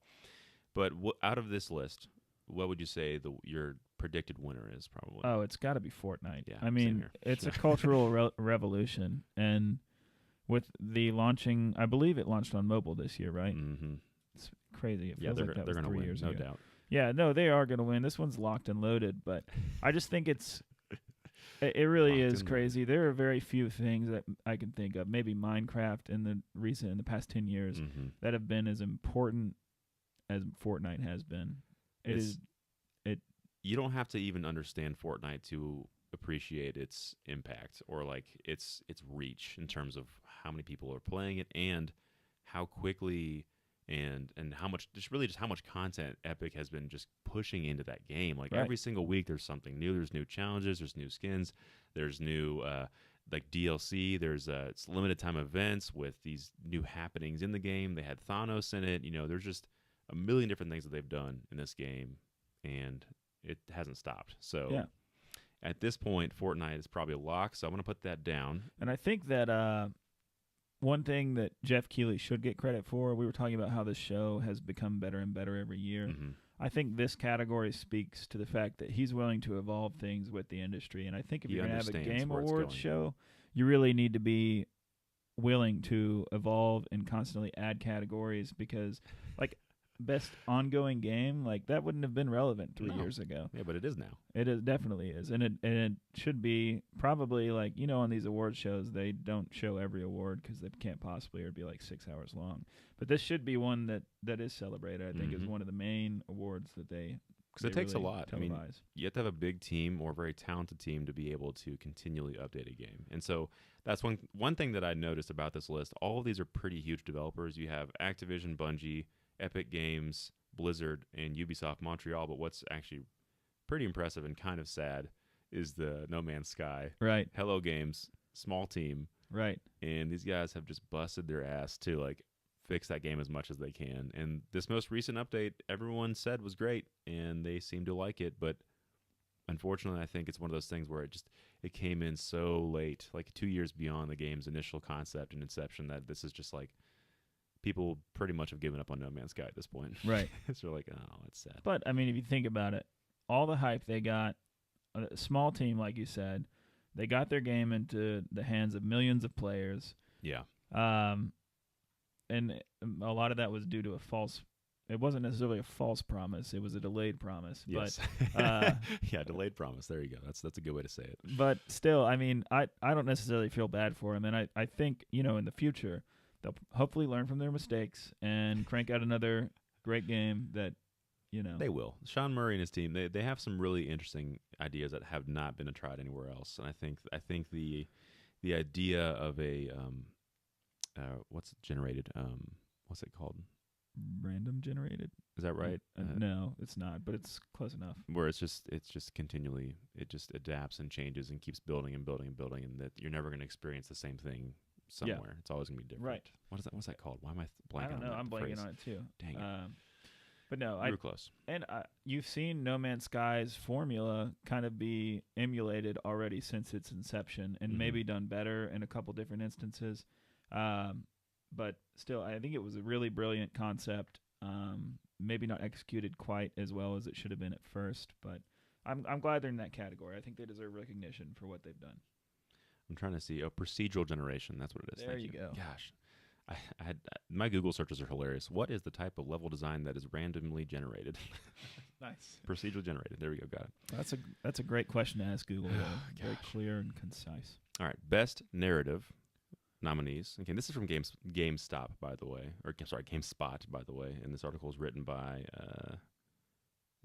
but out of this list, what would you say your predicted winner is? Probably. Oh, it's got to be Fortnite. Yeah, I mean, it's a cultural revolution, and with the launching, I believe it launched on mobile this year, right? Mm-hmm. It's crazy. It feels they're like that going was to 3 win, years no ago. doubt. Yeah, no, they are going to win. This one's locked and loaded, but I just think it really is crazy. There are very few things that I can think of, maybe Minecraft in the past 10 years, that have been as important as Fortnite has been. You don't have to even understand Fortnite to appreciate its impact or like its reach in terms of how many people are playing it and how quickly and how much how much content Epic has been just pushing into that game. Like every single week there's something new. There's new challenges, there's new skins, there's new like DLC, there's it's limited time events with these new happenings in the game. They had Thanos in it. You know, there's just a million different things that they've done in this game, and it hasn't stopped. So at this point, Fortnite is probably a lock, so I'm going to put that down. And I think that one thing that Jeff Keighley should get credit for, we were talking about how this show has become better and better every year. I think this category speaks to the fact that he's willing to evolve things with the industry. And I think if you're going to have a Game Awards show, you really need to be willing to evolve and constantly add categories, because like Best Ongoing Game, like that wouldn't have been relevant 3 years ago. Yeah, but it is now. It definitely is, and it should be probably like, you know, on these award shows they don't show every award because they can't possibly, or it'd be like 6 hours long. But this should be one that is celebrated. I think is one of the main awards that they, because it takes really a lot. televise. I mean, you have to have a big team or a very talented team to be able to continually update a game. And so that's one thing that I noticed about this list. All of these are pretty huge developers. You have Activision, Bungie, Epic Games, Blizzard, and Ubisoft Montreal. But what's actually pretty impressive and kind of sad is the No Man's Sky. Right. Hello Games, small team. Right. And these guys have just busted their ass to like fix that game as much as they can. And this most recent update, everyone said was great, and they seem to like it. But unfortunately, I think it's one of those things where it came in so late, like 2 years beyond the game's initial concept and inception, that this is just like people pretty much have given up on No Man's Sky at this point. Right. So like, oh, that's sad. But I mean, if you think about it, all the hype they got, a small team, like you said, they got their game into the hands of millions of players. Yeah. And a lot of that was due to it wasn't necessarily a false promise. It was a delayed promise. Yes. But, yeah, delayed promise. There you go. That's a good way to say it. But still, I mean, I don't necessarily feel bad for them. And I think, you know, in the future, they'll hopefully learn from their mistakes and crank out another great game that, you know. They will. Sean Murray and his team, they have some really interesting ideas that have not been tried anywhere else. And I think the idea of a what's generated? What's it called? Random generated. Is that right? No, it's not, but it's close enough. Where it's just continually, it just adapts and changes and keeps building and building and building, and that you're never going to experience the same thing somewhere. Yeah. It's always going to be different. Right. What's that called? Why am I blanking on that? I don't know. I'm blanking phrase? on it too. Dang it. But no, You were close. And you've seen No Man's Sky's formula kind of be emulated already since its inception, and maybe done better in a couple different instances. But still, I think it was a really brilliant concept. Maybe not executed quite as well as it should have been at first, but I'm glad they're in that category. I think they deserve recognition for what they've done. I'm trying to see. Procedural generation. That's what it is. There Thank you go. Gosh. I had my Google searches are hilarious. What is the type of level design that is randomly generated? Nice. Procedural generated. There we go. Got it. That's a great question to ask Google. Very clear and concise. All right. Best narrative nominees. Okay, this is from GameStop, by the way, or sorry, GameSpot, by the way. And this article is written by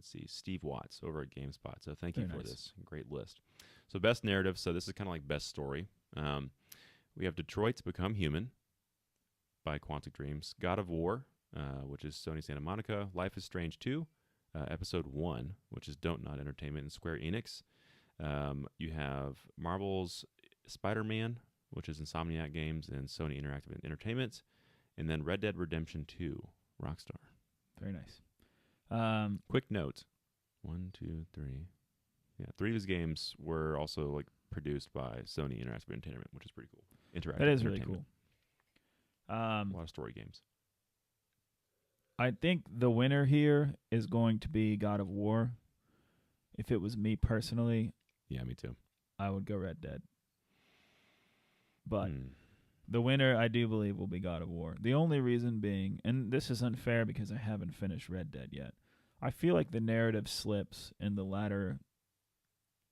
Steve Watts over at GameSpot. So thank you for this great list. So best narrative. So this is kind of like best story. We have Detroit's Become Human by Quantic Dreams, God of War, which is Sony Santa Monica, Life is Strange 2, Episode 1, which is Don't Nod Entertainment and Square Enix. You have Marvel's Spider-Man, which is Insomniac Games and Sony Interactive Entertainment, and then Red Dead Redemption 2, Rockstar. Very nice. Quick note, 1, 2, 3. Yeah, 3 of these games were also like produced by Sony Interactive Entertainment, which is pretty cool. Interactive. That is really cool. A lot of story games. I think the winner here is going to be God of War. If it was me personally, yeah, me too, I would go Red Dead. But the winner, I do believe, will be God of War. The only reason being, and this is unfair because I haven't finished Red Dead yet, I feel like the narrative slips in the latter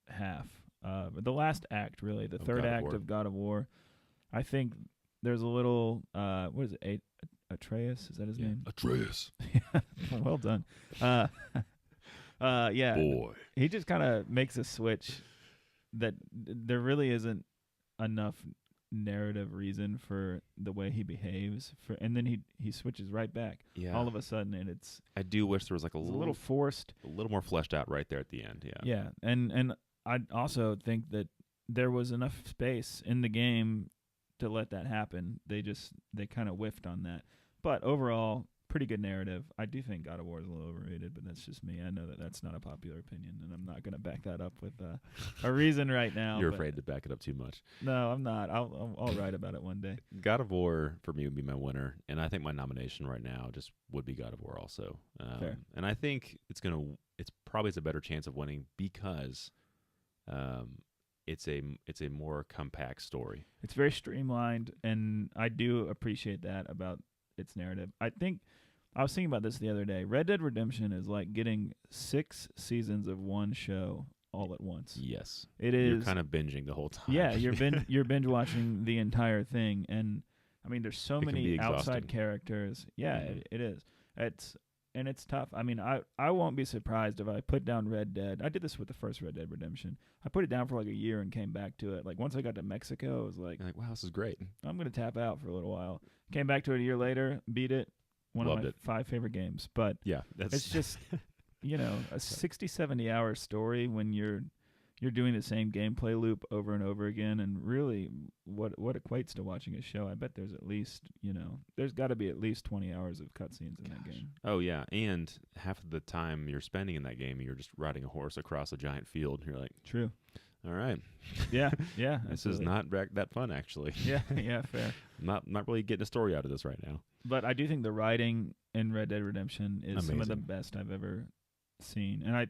half. The last act, really, the third act of God of War. I think there's a little, what is it, Atreus? Is that his name? Atreus. Well done. Yeah. Boy. He just kind of makes a switch that there really isn't enough narrative reason for the way he behaves, and then he switches right back. Yeah. All of a sudden, and it's. I do wish there was like a little forced, a little more fleshed out right there at the end. Yeah. Yeah, and I also think that there was enough space in the game to let that happen. They kind of whiffed on that. But overall, pretty good narrative. I do think God of War is a little overrated, but that's just me. I know that that's not a popular opinion, and I'm not going to back that up with a reason right now. You're afraid to back it up too much. No, I'm not. I'll write about it one day. God of War, for me, would be my winner, and I think my nomination right now just would be God of War also. Fair. And I think it's probably a better chance of winning because it's a more compact story. It's very streamlined, and I do appreciate that about its narrative. I think I was thinking about this the other day. Red Dead Redemption is like getting 6 seasons of one show all at once. Yes, it is. You're kind of binging the whole time. Yeah, you're binge watching the entire thing, and I mean, there's so many outside characters. Yeah, it is. It's tough. I mean, I won't be surprised if I put down Red Dead. I did this with the first Red Dead Redemption. I put it down for like a year and came back to it. Like once I got to Mexico, I was like, wow, this is great. I'm going to tap out for a little while. Came back to it a year later, beat it. Loved of my 5 favorite games. But yeah, it's just, a 60, 70 hour story when you're doing the same gameplay loop over and over again, and really what equates to watching a show. I bet there's at least, there's got to be at least 20 hours of cutscenes in that game. Oh, yeah, and half of the time you're spending in that game, you're just riding a horse across a giant field, and you're like, true. All right. Yeah. This is not that fun, actually. Yeah, fair. Not really getting a story out of this right now. But I do think the writing in Red Dead Redemption is amazing. Some of the best I've ever seen, and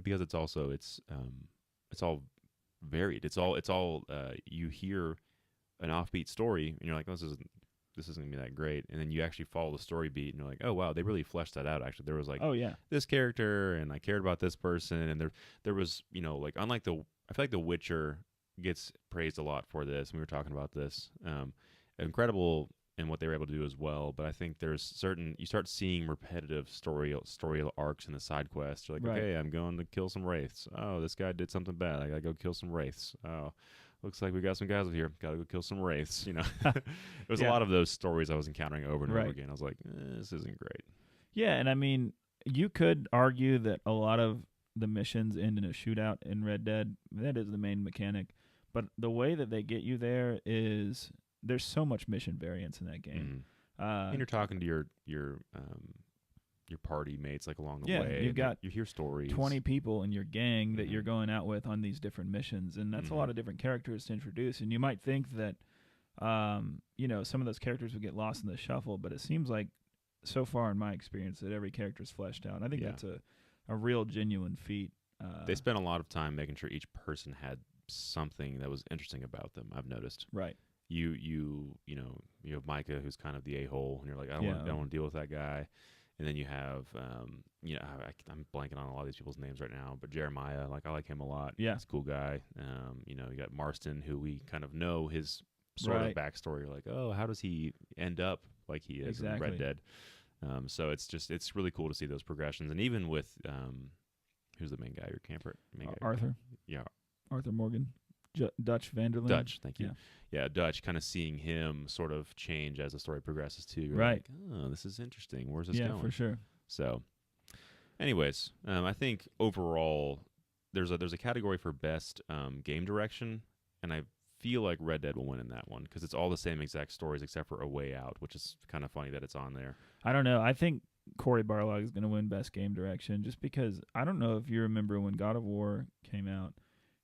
because it's also it's all varied. It's all you hear an offbeat story and you're like, oh, this isn't gonna be that great, and then you actually follow the story beat and you're like, oh wow, they really fleshed that out. Actually, there was like, oh yeah, this character, and I cared about this person, and there was like, unlike I feel like The Witcher gets praised a lot for this, and we were talking about this, incredible in what they were able to do as well. But I think you start seeing repetitive story arcs in the side quests. You're like, okay, I'm going to kill some wraiths. Oh, this guy did something bad. I gotta go kill some wraiths. Oh, looks like we got some guys over here. Gotta go kill some wraiths. There was a lot of those stories I was encountering over and over again. I was like, this isn't great. Yeah, and I mean, you could argue that a lot of the missions end in a shootout in Red Dead. That is the main mechanic. But the way that they get you there is, there's so much mission variance in that game. And you're talking to your party mates like along the Yeah, way. you've got you hear stories. 20 people in your gang that you're going out with on these different missions, and that's a lot of different characters to introduce. And you might think that, some of those characters would get lost in the shuffle, but it seems like, so far in my experience, that every character's fleshed out. And I think that's a real genuine feat. They spent a lot of time making sure each person had something that was interesting about them. I've noticed. Right. You have Micah, who's kind of the a-hole, and you're like, I don't want to deal with that guy. And then you have, I'm blanking on a lot of these people's names right now, but Jeremiah, I like him a lot. Yeah. He's a cool guy. You got Marston, who we kind of know his sort of backstory. Like, oh, how does he end up like he is in Red Dead? So it's really cool to see those progressions. And even with, who's the main guy, your camper? Arthur. Yeah. Arthur Morgan. Dutch Vanderlyn. Dutch, thank you. Yeah, Dutch, kind of seeing him sort of change as the story progresses too. You're right. Like, oh, this is interesting. Where's this going? Yeah, for sure. So, anyways, I think overall there's a category for best game direction, and I feel like Red Dead will win in that one because it's all the same exact stories except for A Way Out, which is kind of funny that it's on there. I don't know. I think Cory Barlog is going to win best game direction just because I don't know if you remember when God of War came out.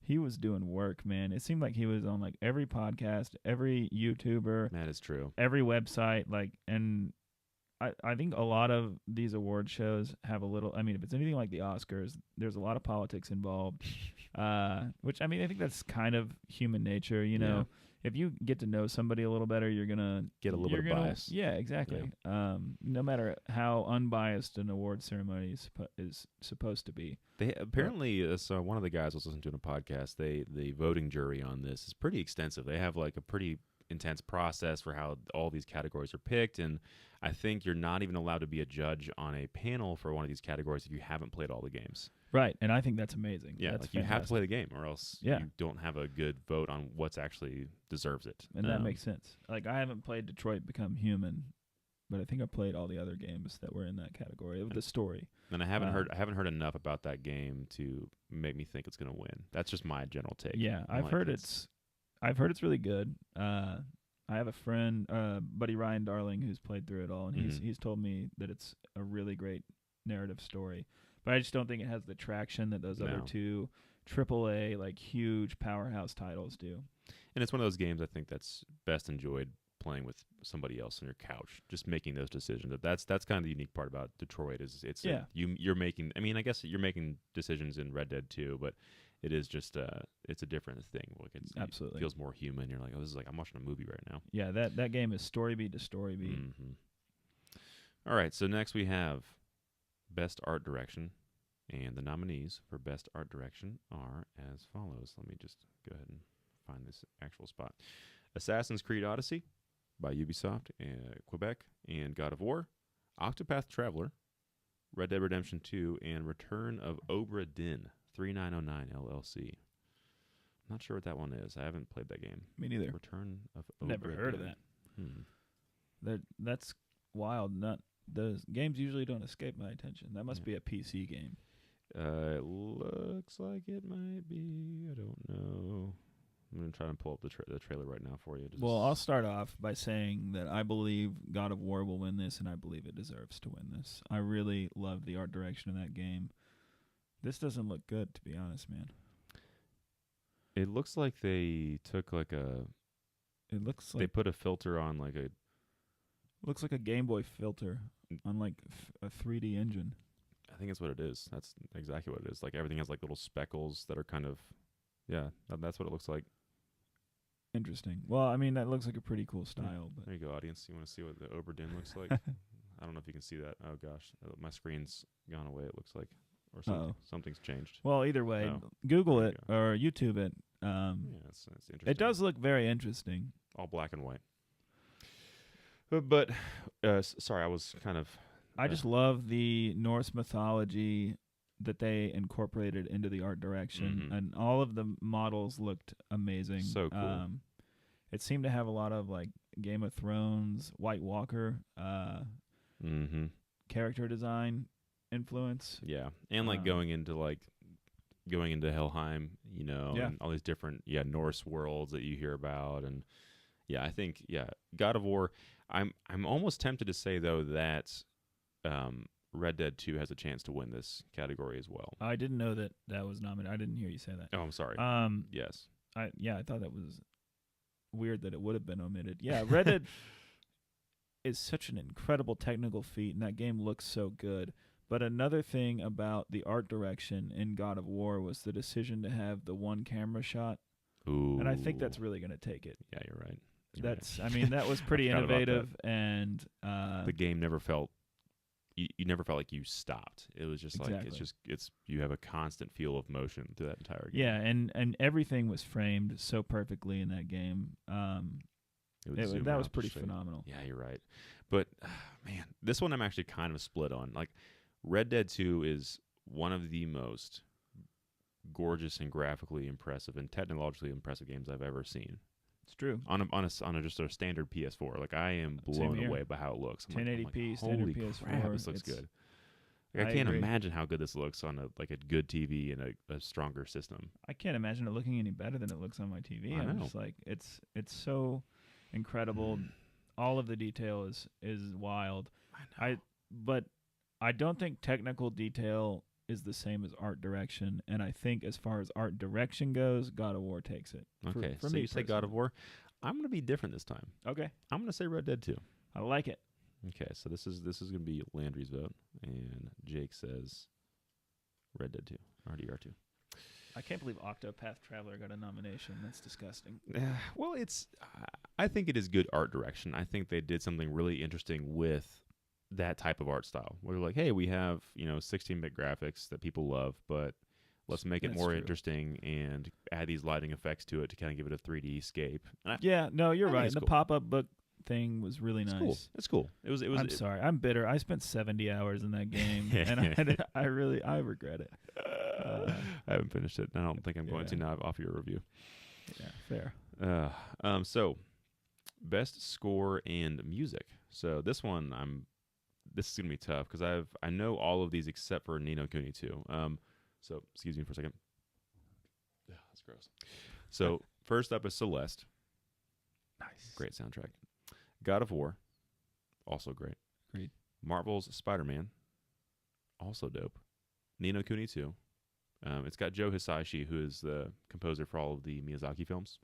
He was doing work, man. It seemed like he was on every podcast, every YouTuber. That is true. Every website, and I think a lot of these award shows have a little. I mean, if it's anything like the Oscars, there's a lot of politics involved. Which I think that's kind of human nature. Yeah. If you get to know somebody a little better, you're gonna get a little bit of bias. Yeah, exactly. Yeah. No matter how unbiased an award ceremony is supposed to be. They apparently, so one of the guys I was listening to in a podcast, the voting jury on this is pretty extensive. They have a pretty intense process for how all these categories are picked, and I think you're not even allowed to be a judge on a panel for one of these categories if you haven't played all the games. Right, and I think that's amazing. Yeah, that's you have to play the game, or else you don't have a good vote on what's actually deserves it. And that makes sense. I haven't played Detroit Become Human, but I think I played all the other games that were in that category of the story. And I haven't heard enough about that game to make me think it's going to win. That's just my general take. Yeah, I've heard it's really good. I have a friend, buddy Ryan Darling, who's played through it all, and he's told me that it's a really great narrative story. But I just don't think it has the traction that those other two AAA huge powerhouse titles do. And it's one of those games I think that's best enjoyed playing with somebody else on your couch, just making those decisions. That's kind of the unique part about Detroit is you're making. I mean, I guess you're making decisions in Red Dead too, but it is just it's a different thing. Absolutely it feels more human. You're like, oh, this is I'm watching a movie right now. Yeah, that game is story beat to story beat. Mm-hmm. All right, so next we have Best Art Direction, and the nominees for Best Art Direction are as follows. Let me just go ahead and find this actual spot. Assassin's Creed Odyssey by Ubisoft, Quebec, and God of War, Octopath Traveler, Red Dead Redemption 2, and Return of Obra Dinn, 3909 LLC. Not sure what that one is. I haven't played that game. Me neither. Return of Obra Never heard of that. That's wild. Those games usually don't escape my attention. That must be a PC game. It looks like it might be. I don't know. I'm going to try and pull up the trailer right now for you. Well, I'll start off by saying that I believe God of War will win this, and I believe it deserves to win this. I really love the art direction of that game. This doesn't look good, to be honest, man. It looks like they took they put a filter on looks like a Game Boy filter on a 3D engine. I think that's what it is. That's exactly what it is. Everything has little speckles that are kind of, that's what it looks like. Interesting. Well, I mean, that looks like a pretty cool style. But there you go, audience. You want to see what the Obra Dinn looks like? I don't know if you can see that. Oh gosh, my screen's gone away. It looks like, or something's changed. Well, either way, Google it or YouTube it. It's interesting. It does look very interesting. All black and white. But sorry, I was kind of. I just love the Norse mythology that they incorporated into the art direction, and all of the models looked amazing. So cool. It seemed to have a lot of Game of Thrones, White Walker character design influence. Yeah, and going into Helheim, and all these different Norse worlds that you hear about, and I think God of War. I'm almost tempted to say though that Red Dead 2 has a chance to win this category as well. I didn't know that was nominated. I didn't hear you say that. Oh, I'm sorry. Yes. I thought that was weird that it would have been omitted. Yeah, Red Dead is such an incredible technical feat, and that game looks so good. But another thing about the art direction in God of War was the decision to have the one camera shot. Ooh. And I think that's really going to take it. Yeah, you're right. I mean, that was pretty I forgot about innovative, and the game never felt. You never felt like you stopped. It was just Exactly. like it's you have a constant feel of motion through that entire game. yeah, and everything was framed so perfectly in that game. That was pretty phenomenal. Yeah, you're right. But man, this one I'm actually kind of split on. Like, Red Dead 2 is one of the most gorgeous and graphically impressive and technologically impressive games I've ever seen. It's true. On just a standard PS4, like, I am blown away by how it looks. 1080p, holy standard PS4. crap, this looks good. Like, I can't imagine how good this looks on a good TV and a stronger system. I can't imagine it looking any better than it looks on my TV. I'm just like, it's so incredible. All of the detail is wild. But I don't think technical detail is the same as art direction, and I think as far as art direction goes, God of War takes it. Okay, for so me you say God of War. I'm going to be different this time. Okay. I'm going to say Red Dead 2. I like it. Okay, so this is going to be Landry's vote, and Jake says Red Dead 2, RDR2. I can't believe Octopath Traveler got a nomination. That's disgusting. Well, I think it is good art direction. I think they did something really interesting with that type of art style. Where they're like, hey, we have 16-bit graphics that people love, but let's make it more interesting and add these lighting effects to it to kind of give it a 3D scape. Yeah, no, you're right. The cool. pop-up book thing was really nice. Cool. It's cool. It was. I'm sorry. I'm bitter. I spent 70 hours in that game, and I regret it. I haven't finished it. I don't think I'm going to now off your review. Yeah, fair. So, best score and music. So this one, this is gonna be tough because I know all of these except for Ni no Kuni 2. So excuse me for a second. Yeah, that's gross. So first up is Celeste. Nice. Great soundtrack. God of War, also great. Agreed. Marvel's Spider-Man, also dope. Ni no Kuni 2. It's got Joe Hisaishi, who is the composer for all of the Miyazaki films.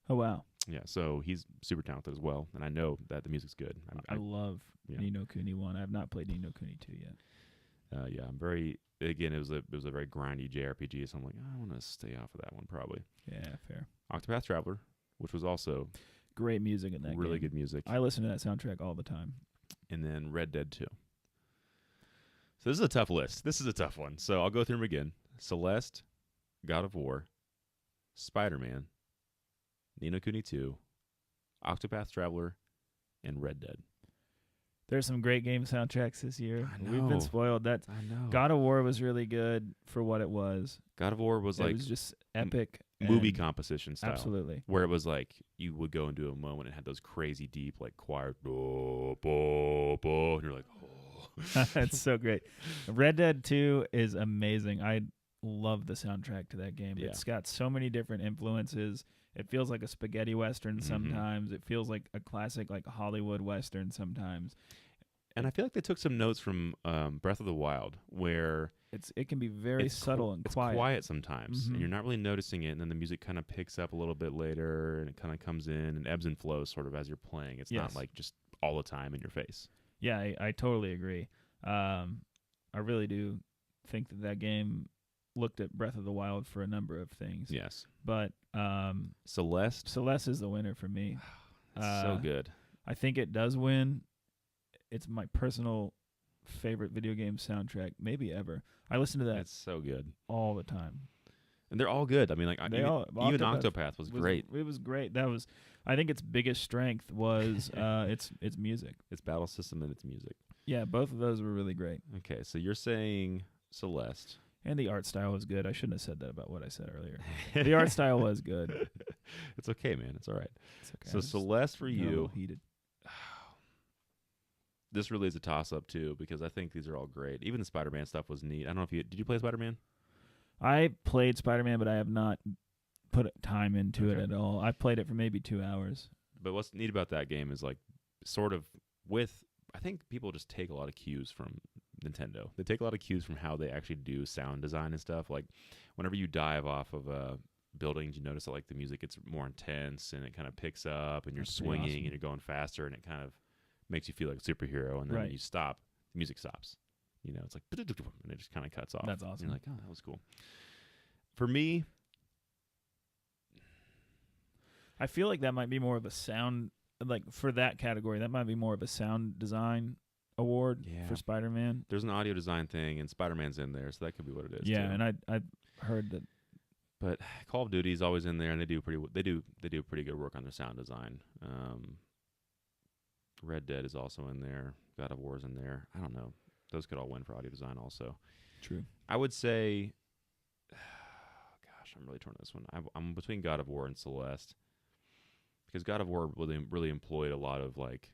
Oh, wow. Yeah, so he's super talented as well, and I know that the music's good. I love Ni no Kuni 1. I have not played Ni no Kuni 2 yet. Yeah, I'm very. Again, it was a very grindy JRPG, so I'm like, I want to stay off of that one probably. Yeah, fair. Octopath Traveler, which was also great music in that game. Really good music. I listen to that soundtrack all the time. And then Red Dead 2. So this is a tough list. This is a tough one. So I'll go through them again. Celeste, God of War, Spider-Man, Ni no Kuni 2, Octopath Traveler, and Red Dead. There's some great game soundtracks this year. I know. We've been spoiled. I know. God of War was really good for what it was. God of War was it was just epic. Movie composition style. Absolutely. Where it was like you would go into a moment and had those crazy deep like choir, bo, bo, bo, and you're like, oh. That's so great. Red Dead 2 is amazing. I love the soundtrack to that game. Yeah. It's got so many different influences. It feels like a spaghetti western sometimes. It feels like a classic like Hollywood western sometimes. And I feel like they took some notes from Breath of the Wild, where it can be very subtle and quiet. It's quiet sometimes, and you're not really noticing it. And then the music kind of picks up a little bit later, and it kind of comes in and ebbs and flows sort of as you're playing. It's not like just all the time in your face. Yeah, I totally agree. I really do think that game looked at Breath of the Wild for a number of things. Yes, but Celeste is the winner for me. It's so good. I think it does win. It's my personal favorite video game soundtrack, maybe ever. I listen to that. It's so good all the time, and they're all good. I mean, like even Octopath was great. It was great. I think its biggest strength was its music, its battle system, and its music. Yeah, both of those were really great. Okay, so you're saying Celeste. And the art style was good. I shouldn't have said that about what I said earlier. The art style was good. It's okay, man. It's all right. It's okay. So Celeste for you. A little heated. This really is a toss-up, too, because I think these are all great. Even the Spider-Man stuff was neat. I don't know if did you play Spider-Man? I played Spider-Man, but I have not put time into it at all. I played it for maybe 2 hours. But what's neat about that game is, like, sort of I think people just take a lot of cues from Nintendo. They take a lot of cues from how they actually do sound design and stuff. Like whenever you dive off of buildings, you notice that like the music gets more intense and it kind of picks up, and you're That's pretty swinging awesome. and you're going faster, and it kind of makes you feel like a superhero. And then when Right. you stop, the music stops. You know, it's like and it just kind of cuts off. That's And awesome. you're like, oh, that was cool. For me, I feel like that might be more of a sound, like for that category, that might be more of a sound design award Yeah. for Spider-Man. there's an audio design thing, and Spider-Man's in there, so that could be what it is. Yeah, too. and I heard that. But Call of Duty is always in there, and they do pretty good work on their sound design. Red Dead is also in there. God of War's in there. I don't know. Those could all win for audio design also. True. I would say, gosh, I'm really torn on this one. I'm between God of War and Celeste, because God of War really employed a lot of like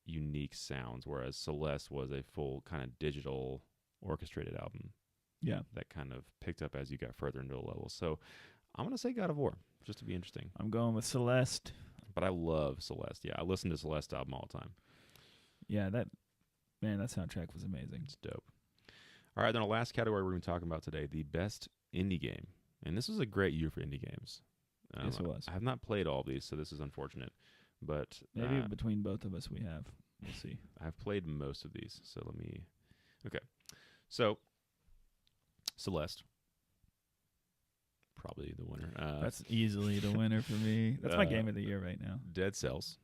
unique sounds, whereas Celeste was a full kind of digital orchestrated album. Yeah. That kind of picked up as you got further into the level. So I'm going to say God of War, just to be interesting. I'm going with Celeste. But I love Celeste. Yeah, I listen to Celeste album all the time. Yeah, that soundtrack was amazing. It's dope. All right, then our last category we're going to be talking about today, the best indie game. And this was a great year for indie games. Yes, it was. I have not played all of these, so this is unfortunate. But Maybe between both of us we have. We'll see. I've played most of these, so let me... Okay. So, Celeste. Probably the winner. That's easily the winner for me. That's my game of the year right now. Dead Cells,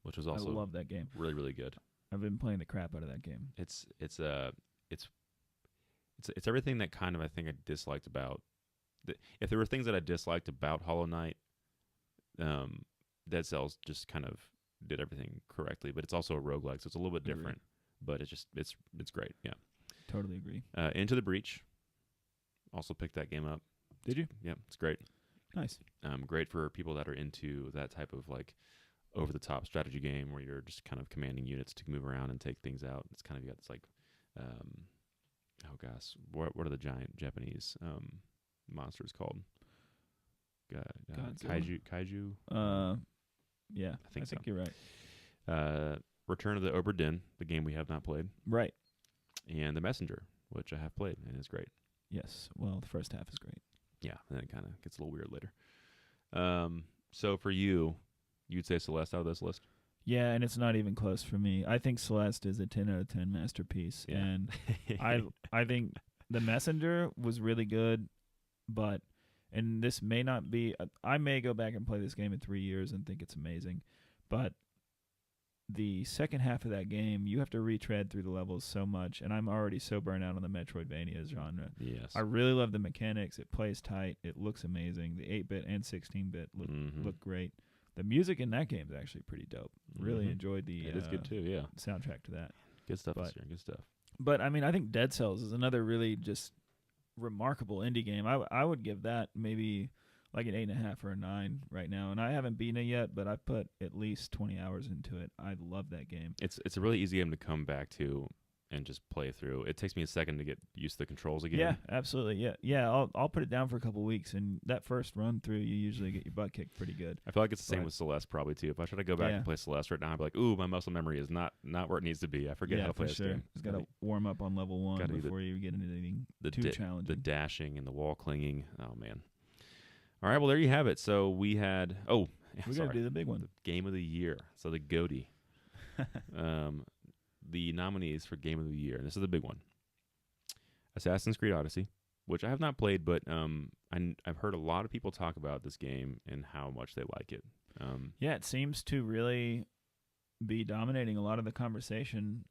which was also I love that game. really, really good. I've been playing the crap out of that game. It's everything that kind of I think I disliked about. If there were things that I disliked about Hollow Knight, Dead Cells just kind of did everything correctly. But it's also a roguelike, so it's a little bit Agreed. different. But it's great. Yeah. Totally agree. Into the Breach. Also picked that game up. Did you? Yeah, it's great. Nice. Great for people that are into that type of like over the top strategy game where you're just kind of commanding units to move around and take things out. It's kind of, you got this like, oh gosh, what are the giant Japanese monsters called? Godzilla? Kaiju. Yeah, I think so. you're right. Return of the Obra Dinn, the game we have not played, Right. and The Messenger, which I have played and is great. Yes. Well, the first half is great. Yeah, and then it kind of gets a little weird later. So for you, you'd say Celeste out of this list? Yeah, and it's not even close for me. I think Celeste is a 10 out of 10 masterpiece, Yeah. and I think The Messenger was really good, but and this may not be. I may go back and play this game in 3 years and think it's amazing, but the second half of that game, you have to retread through the levels so much, and I'm already so burnt out on the Metroidvania genre. Yes. I really love the mechanics. It plays tight. It looks amazing. The 8-bit and 16-bit look great. The music in that game is actually pretty dope. Really enjoyed the It is good too, yeah. soundtrack to that. Good stuff this But- year, good stuff. But, I mean, I think Dead Cells is another really just remarkable indie game. I would give that maybe like an 8.5 or a 9 right now. And I haven't beaten it yet, but I've put at least 20 hours into it. I love that game. It's a really easy game to come back to and just play through. It takes me a second to get used to the controls again. Yeah, absolutely. Yeah. I'll put it down for a couple weeks, and that first run through, you usually get your butt kicked pretty good. I feel like it's the same Right. with Celeste probably too. If I try to go back and play Celeste right now, I'd be like, ooh, my muscle memory is not where it needs to be. I forget how to play for this sure. game. It's got to warm up on level 1 gotta do before you get into anything the too challenging. The dashing and the wall clinging. Oh man. All right, well there you have it. So we had we got to do the big one. the game of the year. So the GOTY. The nominees for game of the year, and this is the big one. Assassin's Creed Odyssey, which I have not played, but I've heard a lot of people talk about this game and how much they like it. Yeah, it seems to really be dominating a lot of the conversation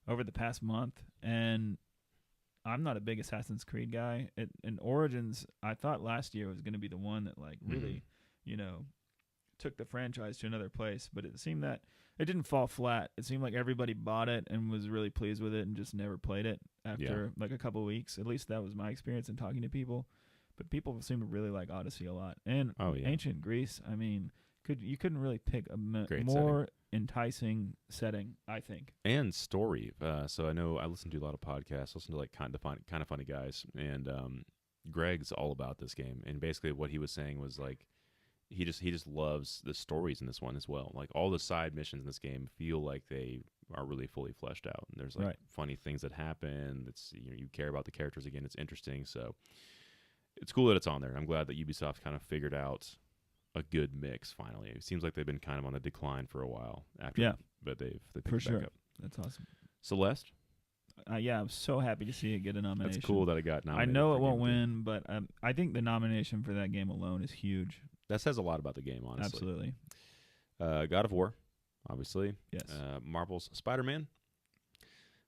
over the past month. And I'm not a big Assassin's Creed guy. In Origins, I thought last year was going to be the one that like really, took the franchise to another place. But it seemed that it didn't fall flat. It seemed like everybody bought it and was really pleased with it and just never played it after like a couple of weeks. At least that was my experience in talking to people. But people seem to really like Odyssey a lot. And Ancient Greece, I mean, you couldn't really pick a more enticing setting, I think. And story. So I know I listen to a lot of podcasts. I listen to like kind of funny guys, and Greg's all about this game. And basically, what he was saying was like, he just loves the stories in this one as well. Like all the side missions in this game feel like they are really fully fleshed out, and there's like funny things that happen. It's you care about the characters again. It's interesting, so it's cool that it's on there. I'm glad that Ubisoft kind of figured out a good mix finally. It seems like they've been kind of on the decline for a while after, but they picked for it sure. back up. That's awesome. Celeste. Yeah, I'm so happy to see it get a nomination. That's cool that it got nominated. I know for it won't Game of the Year. win, but I think the nomination for that game alone is huge. That says a lot about the game, honestly. Absolutely. God of War, obviously. Yes. Marvel's Spider-Man,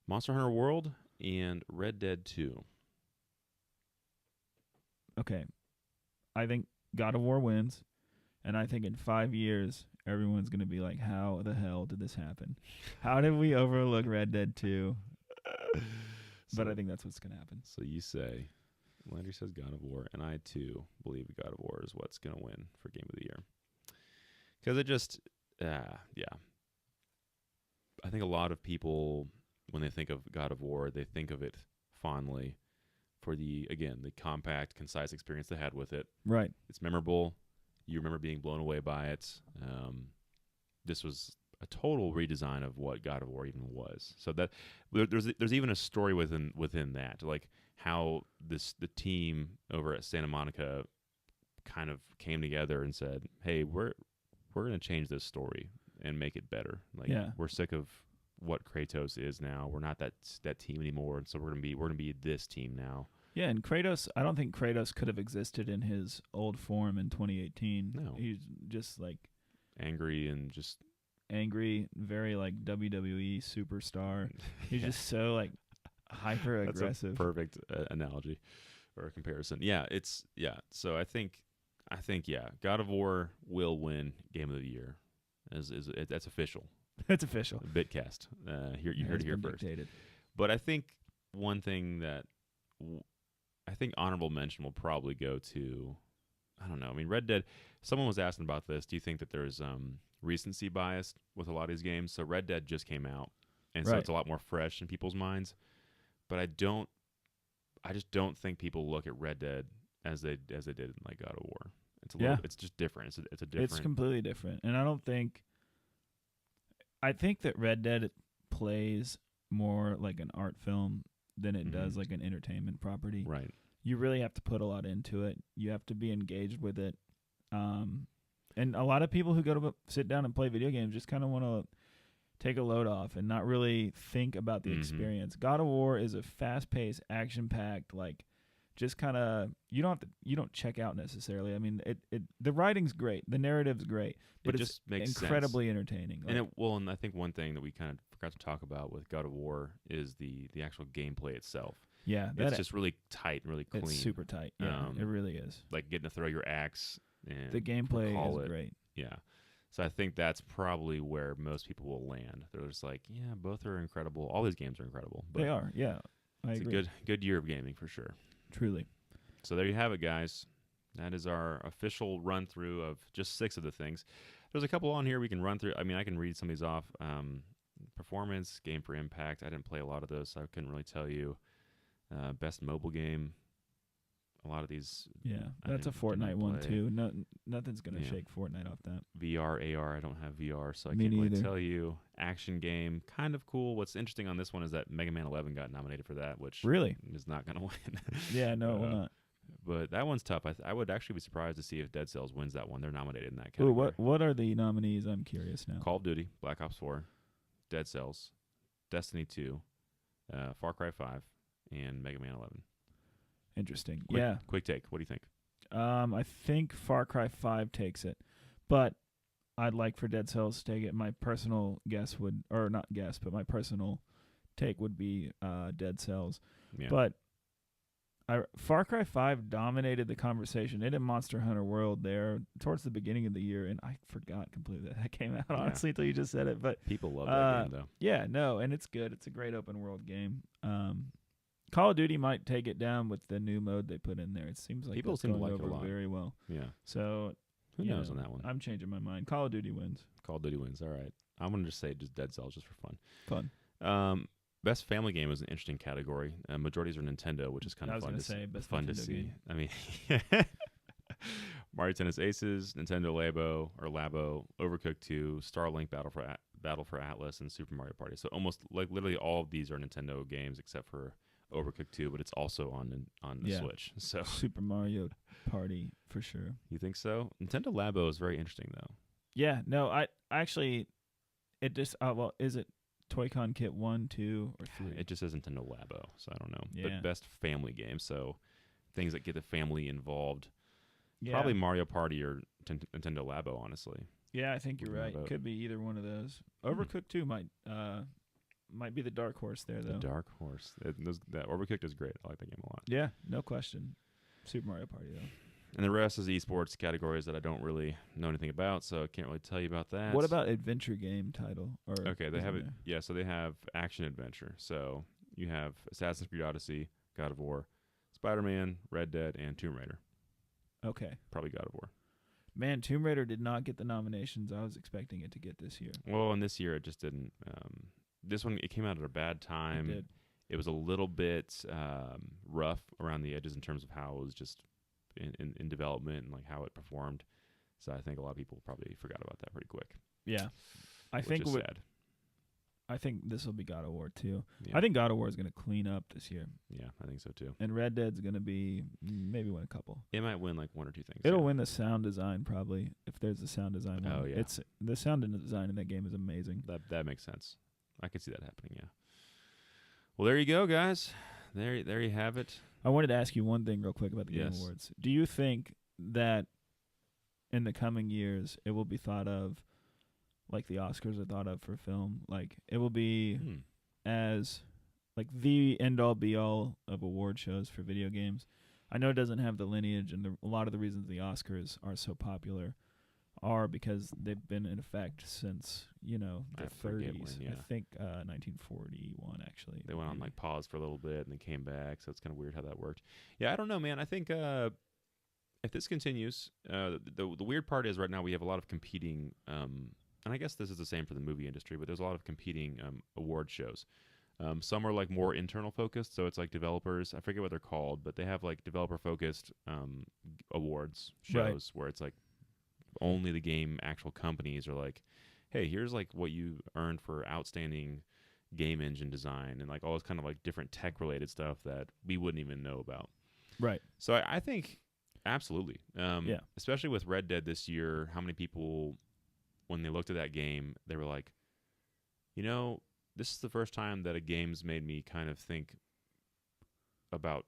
Monster Hunter World, and Red Dead 2. Okay. I think God of War wins, and I think in 5 years, everyone's going to be like, how the hell did this happen? How did we overlook Red Dead 2? But I think that's what's going to happen. So you say, Landry says God of War, and I too believe God of War is what's going to win for Game of the Year. Because it just, I think a lot of people, when they think of God of War, they think of it fondly for the compact, concise experience they had with it. Right. It's memorable. You remember being blown away by it. This was a total redesign of what God of War even was. So that there's even a story within that, like how the team over at Santa Monica kind of came together and said, "Hey, we're going to change this story and make it better. Like we're sick of what Kratos is now. We're not that team anymore, and so we're gonna be this team now." Yeah, and Kratos, I don't think Kratos could have existed in his old form in 2018. No. He's just like angry and just angry, very like WWE superstar. He's just so like hyper aggressive. That's a perfect analogy or comparison. So I think God of War will win Game of the Year. That's official. It's official. BitCast. You heard it here first. Dictated. But I think one thing that I think honorable mention will probably go to, I don't know. I mean, Red Dead. Someone was asking about this. Do you think that there's recency bias with a lot of these games? So Red Dead just came out, and so it's a lot more fresh in people's minds. But I just don't think people look at Red Dead as they did in like God of War. It's just different. It's a different. It's completely different, and I think that Red Dead plays more like an art film than it does like an entertainment property. Right. You really have to put a lot into it. You have to be engaged with it. And a lot of people who go to sit down and play video games just kind of want to take a load off and not really think about the experience. God of War is a fast-paced, action-packed, like just kind of you don't check out necessarily. I mean, the writing's great, the narrative's great, but just makes incredibly entertaining. Like, and I think one thing that we kind of forgot to talk about with God of War is the actual gameplay itself. Yeah, it's just really tight and really clean. It's super tight. Yeah, it really is. Like getting to throw your axe. And the gameplay is great. Yeah. So I think that's probably where most people will land. They're just like, yeah, both are incredible. All these games are incredible. But they are, yeah. It's a good year of gaming for sure. Truly. So there you have it, guys. That is our official run-through of just 6 of the things. There's a couple on here we can run through. I mean, I can read some of these off. Performance, game for impact. I didn't play a lot of those, so I couldn't really tell you. Best mobile game. A lot of these. Yeah, that's a Fortnite one too. Nothing's going to shake Fortnite off that. VR, AR. I don't have VR, so I can't really tell you. Action game, kind of cool. What's interesting on this one is that Mega Man 11 got nominated for that, which really is not going to win. Yeah, no, it will not. But that one's tough. I would actually be surprised to see if Dead Cells wins that one. They're nominated in that category. Ooh, what are the nominees? I'm curious now. Call of Duty, Black Ops 4, Dead Cells, Destiny 2, Far Cry 5, and Mega Man 11. Interesting. Quick take. What do you think? I think Far Cry 5 takes it, but I'd like for Dead Cells to take it. My personal guess would, or not guess, but my personal take would be Dead Cells. Yeah. But Far Cry 5 dominated the conversation. It in Monster Hunter World there towards the beginning of the year, and I forgot completely that came out, honestly, until you just said it. But people love that game, though. Yeah, no, and it's good. It's a great open world game. Call of Duty might take it down with the new mode they put in there. It seems like people seem to like it a lot. Very well. Yeah. So who knows on that one? I'm changing my mind. Call of Duty wins. Call of Duty wins. All right. I'm gonna just say just Dead Cells just for fun. Fun. Best family game is an interesting category. Majorities are Nintendo, which is kind of fun to see. Best fun Nintendo to see. game. I mean, Mario Tennis Aces, Nintendo Labo, Overcooked 2, Starlink Battle for Atlas, and Super Mario Party. So almost like literally all of these are Nintendo games except for Overcooked 2, but it's also on the Switch. So Super Mario Party for sure. you think so? Nintendo Labo is very interesting though. Yeah, no, I actually, it just is it Toy-Con Kit 1, 2, or 3? It just says Nintendo Labo, so I don't know. Yeah. But best family game, so things that get the family involved. Yeah. Probably Mario Party or Nintendo Labo, honestly. Yeah, I think you're What right. about- Could be either one of those. Overcooked 2 might be the dark horse there, though. The dark horse. That Overcooked is great. I like that game a lot. Yeah, no question. Super Mario Party, though. And the rest is esports categories that I don't really know anything about, so I can't really tell you about that. What about adventure game title? Or Okay, they isn't have it. there? Yeah, so they have action adventure. So you have Assassin's Creed Odyssey, God of War, Spider-Man, Red Dead, and Tomb Raider. Okay. Probably God of War. Man, Tomb Raider did not get the nominations I was expecting it to get this year. Well, and this year it just didn't. This one, it came out at a bad time. It did. It was a little bit rough around the edges in terms of how it was just in development and like how it performed. So I think a lot of people probably forgot about that pretty quick. Yeah. I which think is sad. I think this will be God of War too. Yeah. I think God of War is going to clean up this year, Yeah, I think so too. and Red Dead's going to be maybe win a couple. It might win like one or two things. It'll yeah. win the sound design probably if there's a sound design one. Oh, yeah. It's the sound and design in that game is amazing. That makes sense. I could see that happening. Yeah. Well, there you go, guys. There you have it. I wanted to ask you one thing real quick about the Game Yes. Awards. Do you think that in the coming years it will be thought of like the Oscars are thought of for film? Like it will be as like the end all be all of award shows for video games. I know it doesn't have the lineage, and a lot of the reasons the Oscars are so popular are because they've been in effect since, the I forget 30s. when, yeah. I think 1941 actually. They went on maybe. like pause for a little bit and then came back, so it's kind of weird how that worked. Yeah, I don't know, man. I think if this continues, the weird part is right now we have a lot of competing, and I guess this is the same for the movie industry, but there's a lot of competing award shows. Some are like more internal focused, so it's like developers. I forget what they're called, but they have like developer focused awards shows Right. where it's like only the game actual companies are like, hey, here's like what you earned for outstanding game engine design and like all this kind of like different tech related stuff that we wouldn't even know about. Right. So I think absolutely, Yeah. especially with Red Dead this year, how many people when they looked at that game, they were like, this is the first time that a game's made me kind of think about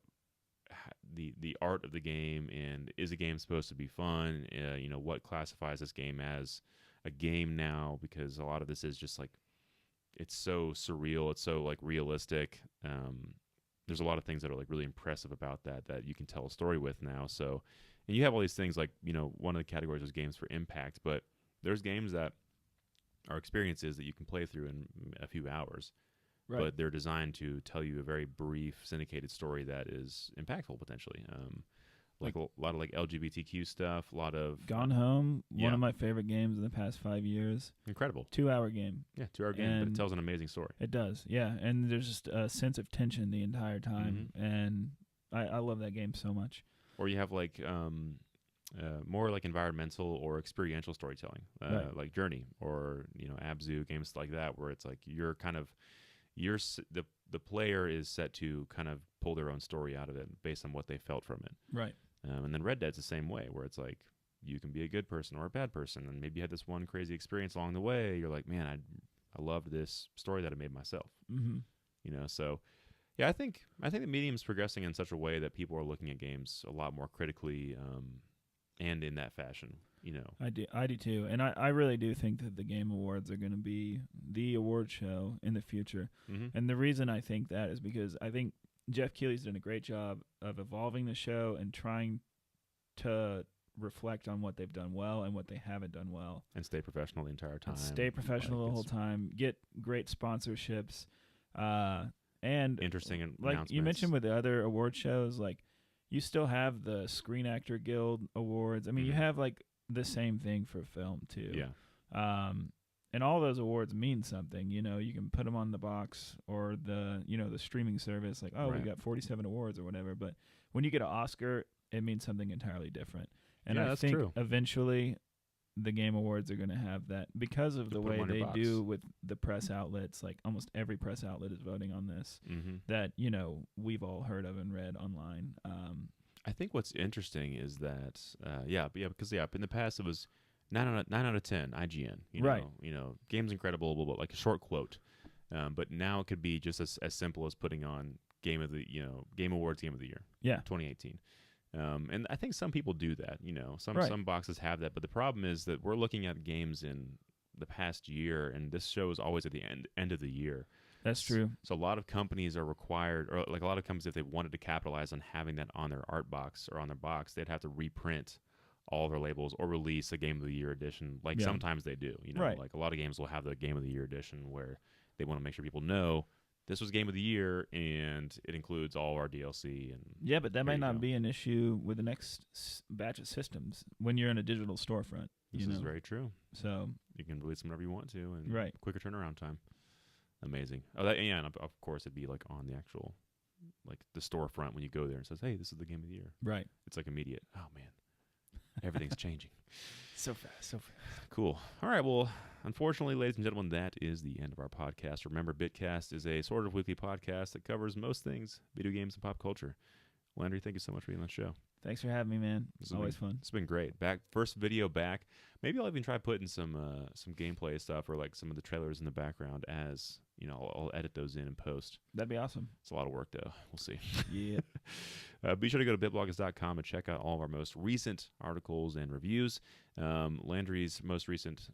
the art of the game, and is a game supposed to be fun? What classifies this game as a game now? Because a lot of this is just like, it's so surreal, it's so like realistic. There's a lot of things that are like really impressive about that you can tell a story with now. So, and you have all these things like, one of the categories is games for impact, but there's games that are experiences that you can play through in a few hours. Right. But they're designed to tell you a very brief, syndicated story that is impactful potentially. Like a lot of like LGBTQ stuff, a lot of Gone Home, yeah. one of my favorite games in the past 5 years. incredible. 2-hour game. Yeah, 2-hour game, but it And tells an amazing story. It does, yeah. And there's just a sense of tension the entire time. And I love that game so much. Or you have like more like environmental or experiential storytelling, Right. like Journey or Abzu, games like that, where it's like the player is set to kind of pull their own story out of it based on what they felt from it. Right. And then Red Dead's the same way, where it's like you can be a good person or a bad person, and maybe you had this one crazy experience along the way. You're like, man, I loved this story that I made myself. Mm-hmm. So yeah, I think the medium's progressing in such a way that people are looking at games a lot more critically, and in that fashion. I do too. And I really do think that the Game Awards are going to be the award show in the future. Mm-hmm. And the reason I think that is because I think Jeff Keighley's done a great job of evolving the show and trying to reflect on what they've done well and what they haven't done well. And stay professional the entire time. And stay professional the whole time. Get great sponsorships. And Interesting like announcements. you mentioned with the other award shows, like you still have the Screen Actor Guild Awards. I mean, you have like the same thing for film too. Yeah. And all those awards mean something. You can put them on the box or the streaming service. Like, oh, Right. we got 47 awards or whatever. But when you get an Oscar, it means something entirely different. And Yeah, I that's think true. eventually the Game Awards are going to have that because of the put 'em way on your they box. do with the press outlets. Like almost every press outlet is voting on this Mm-hmm. that, you know, we've all heard of and read online. I think what's interesting is that, because in the past it was 9 out of 10 IGN. Right. Game's incredible, blah, blah, like a short quote. But now it could be just as simple as putting on Game Awards Game of the Year. Yeah. 2018. And I think some people do that. Right. Some boxes have that, but the problem is that we're looking at games in the past year, and this show is always at the end of the year. That's true. So a lot of companies are required, or like a lot of companies, if they wanted to capitalize on having that on their art box or on their box, they'd have to reprint all their labels or release a Game of the Year edition. Like sometimes they do. Right. Like a lot of games will have the Game of the Year edition where they want to make sure people know this was Game of the Year and it includes all our DLC. And Yeah, but that There might you not go. be an issue with the next batch of systems when you're in a digital storefront. this you know? is very true. So You can release them whenever you want to, and Right. quicker turnaround time. Amazing. And of course it'd be like on the actual, like the storefront when you go there and says, "Hey, this is the Game of the Year." right. It's like immediate. Oh man, everything's changing. So fast. Cool. All right. Well, unfortunately, ladies and gentlemen, that is the end of our podcast. Remember, BitCast is a sort of weekly podcast that covers most things video games and pop culture. Landry, thank you so much for being on the show. Thanks for having me, man. This It's has always fun. It's been great. First video back. Maybe I'll even try putting some gameplay stuff or like some of the trailers in the background as I'll edit those in and post. That'd be awesome. It's a lot of work though. We'll see. Yeah. Be sure to go to bitbloggers.com and check out all of our most recent articles and reviews. Landry's most recent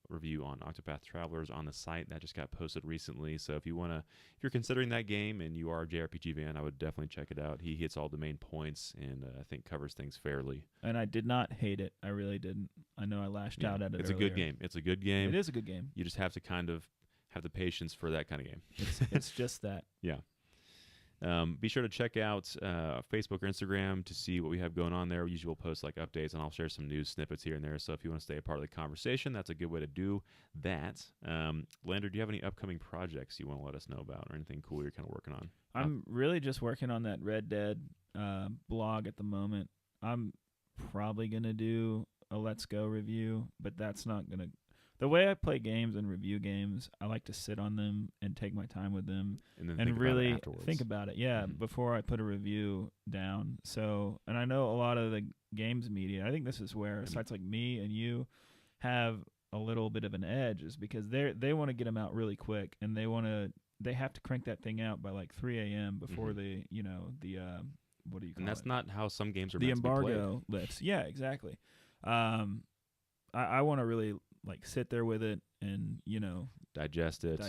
review on Octopath Traveler is on the site that just got posted recently. So if you're considering that game and you are a JRPG fan, I would definitely check it out. He hits all the main points and I think covers things fairly. And I did not hate it. I really didn't. I know I lashed out at it. It's a good game. It's a good game. It is a good game. You just have to kind of have the patience for that kind of game. It's just that. Yeah. Be sure to check out Facebook or Instagram to see what we have going on there. We usually will post like updates, and I'll share some news snippets here and there. So if you want to stay a part of the conversation, that's a good way to do that. Landry, do you have any upcoming projects you want to let us know about, or anything cool you're kind of working on? I'm really just working on that Red Dead blog at the moment. I'm probably gonna do a Let's Go review, but that's not gonna. The way I play games and review games, I like to sit on them and take my time with them And then and think really about it afterwards. think about it. Yeah, Mhm. before I put a review down. So, and I know a lot of the games media. I think this is where sites like me and you have a little bit of an edge, is because they want to get them out really quick, and they have to crank that thing out by like 3 a.m. before Mhm. the what do you call And that's it? not how some games are The meant to be played. embargo lifts. Yeah, exactly. I want to really like sit there with it and Digest it.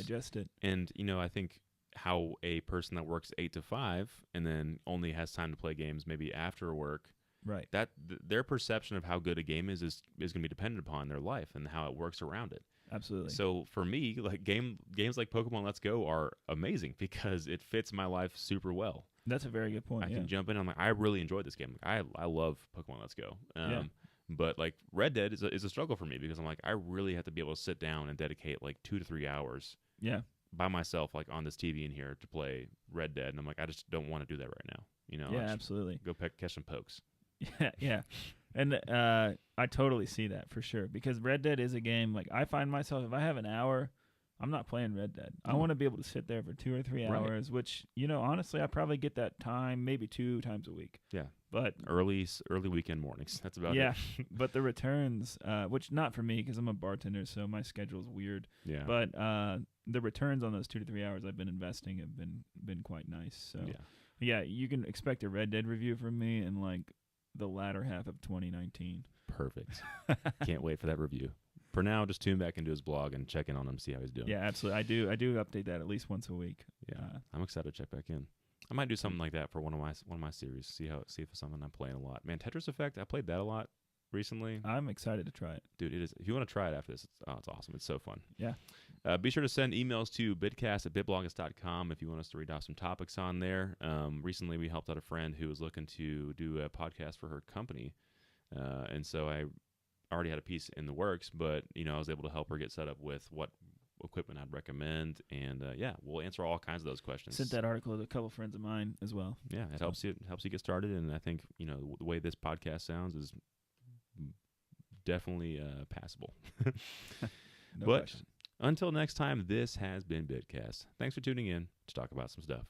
And I think how a person that works 8 to 5 and then only has time to play games maybe after work, Right. that their perception of how good a game is going to be dependent upon their life and how it works around it. Absolutely. So for me, like games like Pokemon Let's Go are amazing because it fits my life super well. That's a very good point. I Yeah. can jump in. I'm like, I really enjoyed this game. Like, I love Pokemon Let's Go. Yeah. But like Red Dead is a struggle for me because I'm like, I really have to be able to sit down and dedicate like 2 to 3 hours Yeah. by myself, like on this TV in here to play Red Dead. And I'm like, I just don't want to do that right now. Yeah, I just absolutely. go catch some pokes. Yeah. And I totally see that for sure, because Red Dead is a game, like I find myself, if I have an hour, I'm not playing Red Dead. I No. want to be able to sit there for 2 or 3 Right. hours, which, honestly, I probably get that time maybe 2 times a week. Yeah. But Early weekend mornings. That's about yeah, it. but the returns, which not for me because I'm a bartender, so my schedule's weird. Yeah. But the returns on those 2 to 3 hours I've been investing have been quite nice. So yeah, you can expect a Red Dead review from me in like the latter half of 2019. Perfect. Can't wait for that review. For now, just tune back into his blog and check in on him, see how he's doing. Yeah, absolutely. I do update that at least once a week. Yeah. I'm excited to check back in. I might do something like that for one of my series. See if it's something I'm playing a lot. Man, Tetris Effect, I played that a lot recently. I'm excited to try it. Dude, it is. If you want to try it after this, it's awesome. It's so fun. Yeah. Be sure to send emails to bitcast@bitbloggers.com if you want us to read off some topics on there. Recently, we helped out a friend who was looking to do a podcast for her company, and so I already had a piece in the works, but I was able to help her get set up with what equipment I'd recommend, and we'll answer all kinds of those questions. Sent that article to a couple friends of mine as well. Yeah, it helps you get started, and I think the way this podcast sounds is definitely passable. No But question. until next time, this has been BitCast. Thanks for tuning in to talk about some stuff.